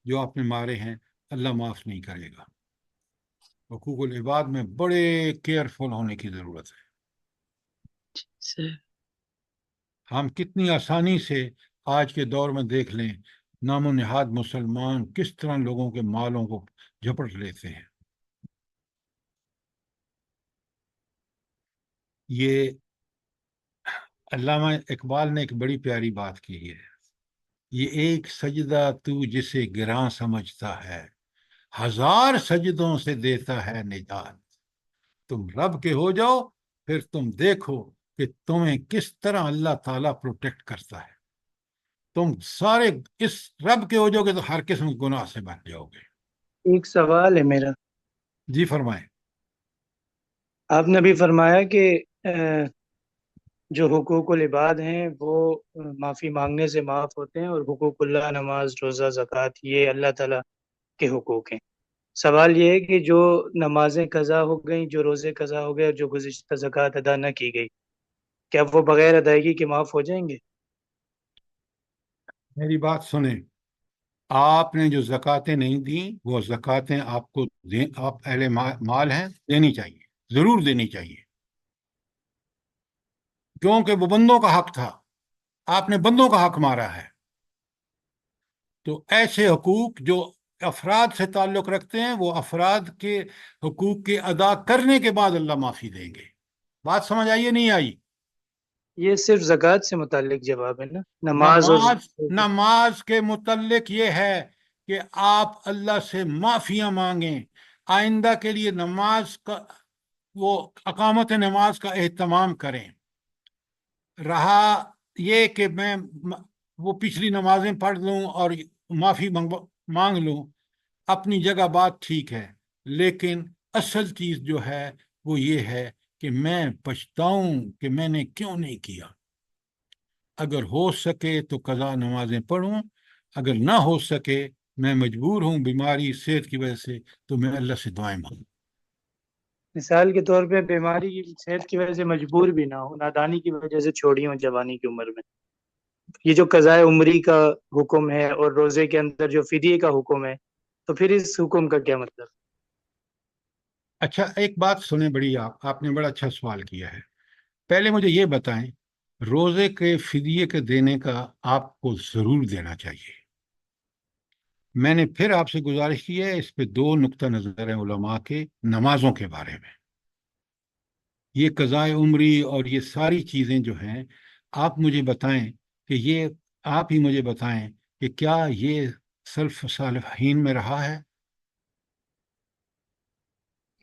جو آپ نے مارے ہیں، اللہ معاف نہیں کرے گا۔ حقوق العباد میں بڑے کیئرفل ہونے کی ضرورت ہے۔ سر ہم کتنی آسانی سے آج کے دور میں دیکھ لیں نام و نہاد مسلمان کس طرح لوگوں کے مالوں کو جھپٹ لیتے ہیں۔ یہ علامہ اقبال نے ایک بڑی پیاری بات کی ہے، یہ ایک سجدہ تو جسے گراں سمجھتا ہے، ہزار سجدوں سے دیتا ہے نجات۔ تم رب کے ہو جاؤ پھر تم دیکھو کہ تمہیں کس طرح اللہ تعالیٰ پروٹیکٹ کرتا ہے۔ تم سارے اس رب کے ہو جاؤ گے تو ہر قسم کے گناہ سے بچ جاؤ گے۔ ایک سوال ہے میرا، جی فرمائیں۔ آپ نے بھی فرمایا کہ جو حقوق العباد ہیں وہ معافی مانگنے سے معاف ہوتے ہیں، اور حقوق اللہ، نماز، روزہ، زکوٰۃ، یہ اللہ تعالیٰ کے حقوق ہیں۔ سوال یہ ہے کہ جو نمازیں قضا ہو گئیں، جو روزے قضا ہو گئے، اور جو گزشتہ زکوٰۃ ادا نہ کی گئی، کیا وہ بغیر ادائیگی کے معاف ہو جائیں گے؟ میری بات سنیں، آپ نے جو زکوٰۃیں نہیں دیں وہ زکوٰۃیں آپ کو آپ اہل مال ہیں، دینی چاہیے، ضرور دینی چاہیے، کیونکہ وہ بندوں کا حق تھا، آپ نے بندوں کا حق مارا ہے۔ تو ایسے حقوق جو افراد سے تعلق رکھتے ہیں وہ افراد کے حقوق کے ادا کرنے کے بعد اللہ معافی دیں گے۔ بات سمجھ آئیے نہیں آئی؟ یہ صرف زکوٰۃ سے متعلق جواب ہے نا، نماز اور نماز کے متعلق یہ ہے کہ آپ اللہ سے معافیاں مانگیں، آئندہ کے لیے نماز کا وہ اقامت نماز کا اہتمام کریں۔ رہا یہ کہ میں وہ پچھلی نمازیں پڑھ لوں اور معافی مانگ لوں، اپنی جگہ بات ٹھیک ہے، لیکن اصل چیز جو ہے وہ یہ ہے کہ میں پچھتاؤں کہ میں نے کیوں نہیں کیا۔ اگر ہو سکے تو قضا نمازیں پڑھوں، اگر نہ ہو سکے، میں مجبور ہوں بیماری صحت کی وجہ سے، تو میں اللہ سے دعائیں مانگوں۔ مثال کے طور پہ بیماری کی صحت کی وجہ سے مجبور بھی نہ ہو، نادانی کی وجہ سے چھوڑی ہوں جوانی کی عمر میں، یہ جو قضاء عمری کا حکم ہے اور روزے کے اندر جو فدیے کا حکم ہے، تو پھر اس حکم کا کیا مطلب؟ اچھا ایک بات سنیں، بڑی آپ نے بڑا اچھا سوال کیا ہے۔ پہلے مجھے یہ بتائیں، روزے کے فدیے کے دینے کا آپ کو ضرور دینا چاہیے۔ میں نے پھر آپ سے گزارش کی ہے، اس پہ دو نقطہ نظر ہیں علماء کے نمازوں کے بارے میں۔ یہ قضاء عمری اور یہ ساری چیزیں جو ہیں، آپ مجھے بتائیں کہ یہ آپ ہی مجھے بتائیں کہ کیا یہ سلف صالحین میں رہا ہے؟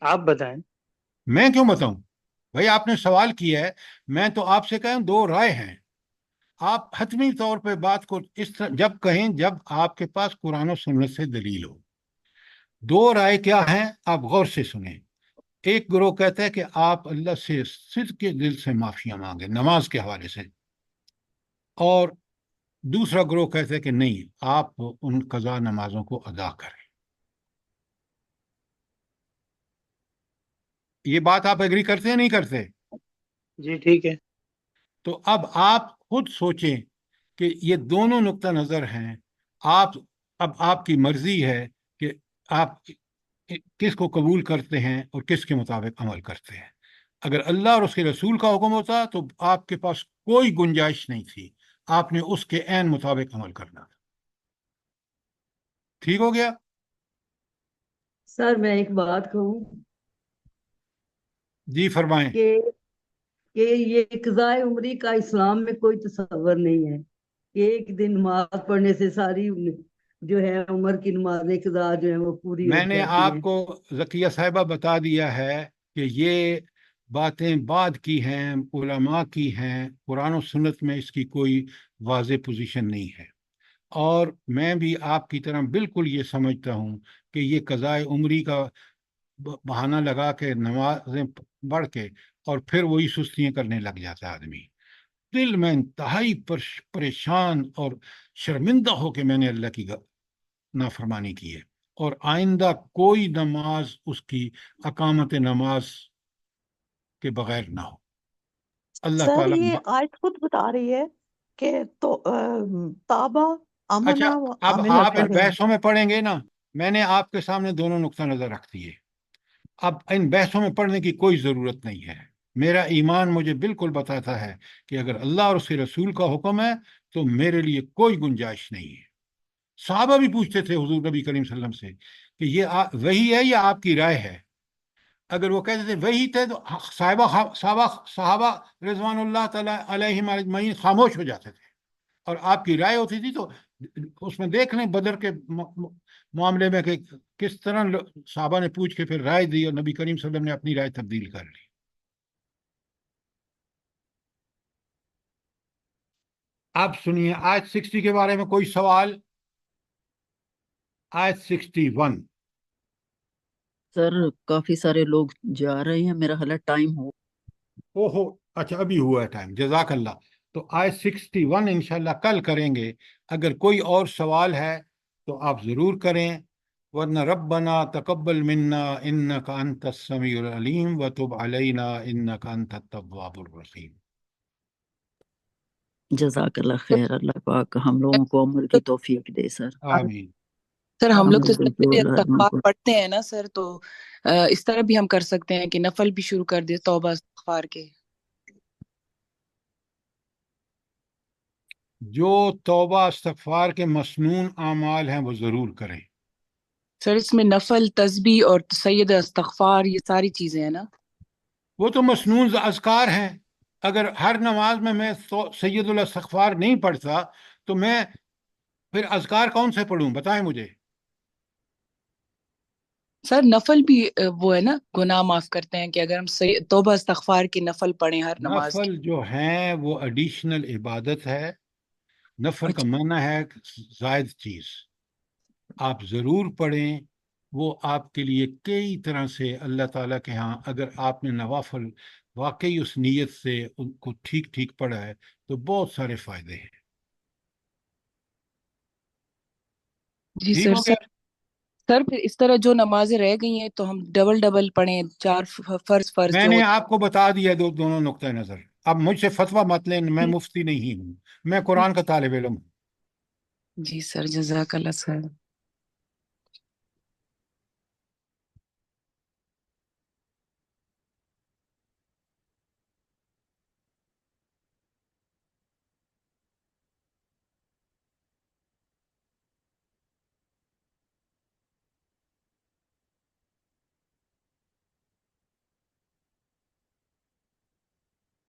آپ بتائیں۔ میں کیوں بتاؤں بھائی؟ آپ نے سوال کیا ہے، میں تو آپ سے کہوں دو رائے ہیں، آپ حتمی طور پہ بات کو اس طرح جب کہیں جب آپ کے پاس قرآن و سنت سے دلیل ہو۔ دو رائے کیا ہیں آپ غور سے سنیں۔ ایک گروہ کہتا ہے کہ آپ اللہ سے صدق کے دل سے معافیاں مانگیں نماز کے حوالے سے، اور دوسرا گروہ کہتا ہے کہ نہیں، آپ ان قضا نمازوں کو ادا کریں۔ یہ بات آپ ایگری کرتے ہیں نہیں کرتے؟ جی ٹھیک ہے۔ تو اب آپ خود سوچیں کہ یہ دونوں نقطہ نظر ہیں، اب آپ کی مرضی ہے کہ آپ کس کو قبول کرتے ہیں اور کس کے مطابق عمل کرتے ہیں۔ اگر اللہ اور اس کے رسول کا حکم ہوتا تو آپ کے پاس کوئی گنجائش نہیں تھی، آپ نے اس کے عین مطابق عمل کرنا تھا۔ ٹھیک ہو گیا؟ سر میں ایک بات کہوں جی فرمائیں۔ کہ یہ قضاء عمری کا اسلام میں کوئی تصور نہیں ہے کہ ایک دن نماز پڑھنے سے ساری جو ہے عمر کی نمازیں قضا جو ہیں وہ پوری ہو میں نے جاتی آپ ہیں۔ کو ذکیہ صاحبہ بتا دیا ہے کہ یہ باتیں بعد کی ہیں، علماء کی ہیں، قرآن و سنت میں اس کی کوئی واضح پوزیشن نہیں ہے۔ اور میں بھی آپ کی طرح بالکل یہ سمجھتا ہوں کہ یہ قضائے عمری کا بہانہ لگا کے نمازیں پڑھ کے اور پھر وہی سستیاں کرنے لگ جاتا ہے آدمی۔ دل میں انتہائی پریشان اور شرمندہ ہو کے میں نے اللہ کی نافرمانی کی ہے، اور آئندہ کوئی نماز اس کی اقامت نماز کے بغیر نہ ہو۔ اللہ سر تعالیٰ یہ آیت خود بتا رہی ہے کہ تو تابا اچھا، امنا و اب عامل آپ ان صالحا۔ بحثوں میں پڑھیں گے نا، میں نے آپ کے سامنے دونوں نقطہ نظر رکھ دیے، اب ان بحثوں میں پڑھنے کی کوئی ضرورت نہیں ہے۔ میرا ایمان مجھے بالکل بتاتا ہے کہ اگر اللہ اور اس کے رسول کا حکم ہے تو میرے لیے کوئی گنجائش نہیں ہے۔ صحابہ بھی پوچھتے تھے حضور نبی کریم صلی اللہ علیہ وسلم سے کہ یہ وہی ہے یا آپ کی رائے ہے؟ اگر وہ کہتے تھے وہی تھے تو صحابہ رضوان اللہ تعالیٰ علیہم اجمعین خاموش ہو جاتے تھے، اور آپ کی رائے ہوتی تھی تو اس میں دیکھ لیں بدر کے معاملے میں کہ کس طرح صحابہ نے پوچھ کے پھر رائے دی اور نبی کریم صلی اللہ علیہ وسلم نے اپنی رائے تبدیل کر لی۔ اب سنیے آیت 60 کے بارے میں کوئی سوال؟ آیت 61۔ سر کافی سارے لوگ جا رہے ہیں، میرا خیال ہے ٹائم ہو۔ اچھا ابھی ہوا ہے ٹائم، جزاک اللہ۔ تو آیت 61 انشاءاللہ کل کریں گے۔ اگر کوئی اور سوال ہے تو آپ ضرور کریں، ورنہ ربنا تقبل منا انک انت السمیع العلیم وتب علینا انک انت التواب الرحیم۔ جزاک اللہ خیر، اللہ پاک ہم لوگوں کو عمر کی توفیق دے سر۔ آمین۔ سر ہم لوگ تو ہمیں سجدے جو اللہ استغفار پڑھتے ہیں نا سر، تو اس طرح بھی ہم کر سکتے ہیں کہ نفل بھی شروع کر دے توبہ استغفار کے۔ جو توبہ استغفار کے مسنون اعمال ہیں وہ ضرور کریں۔ سر اس میں نفل، تسبیح اور سید استغفار یہ ساری چیزیں ہیں نا؟ وہ تو مسنون اذکار ہیں۔ اگر ہر نماز میں سید الاستغفار نہیں پڑھتا تو میں پھر اذکار کون سے پڑھوں؟ بتائیں مجھے۔ سر نفل بھی وہ ہے نا، گناہ معاف کرتے ہیں، کہ اگر ہم توبہ استغفار کی نفل پڑھیں ہر نماز کی۔ نفل جو ہیں وہ ایڈیشنل عبادت ہے، نفل کا معنی ہے زائد چیز۔ آپ ضرور پڑھیں، وہ آپ کے لیے کئی طرح سے اللہ تعالیٰ کے ہاں، اگر آپ نے نوافل واقعی اس نیت سے ان کو ٹھیک ٹھیک پڑھا ہے تو بہت سارے فائدے ہیں۔ جی ٹھیک سر۔ ہو گیا؟ سر پھر اس طرح جو نمازیں رہ گئی ہیں تو ہم ڈبل پڑھیں، 4 فرض میں جو نے آپ کو بتا دیا دونوں نقطۂ نظر۔ اب مجھ سے فتویٰ مت لیں، میں مفتی نہیں ہوں، میں قرآن کا طالب علم ہوں۔ جی سر، جزاک اللہ سر۔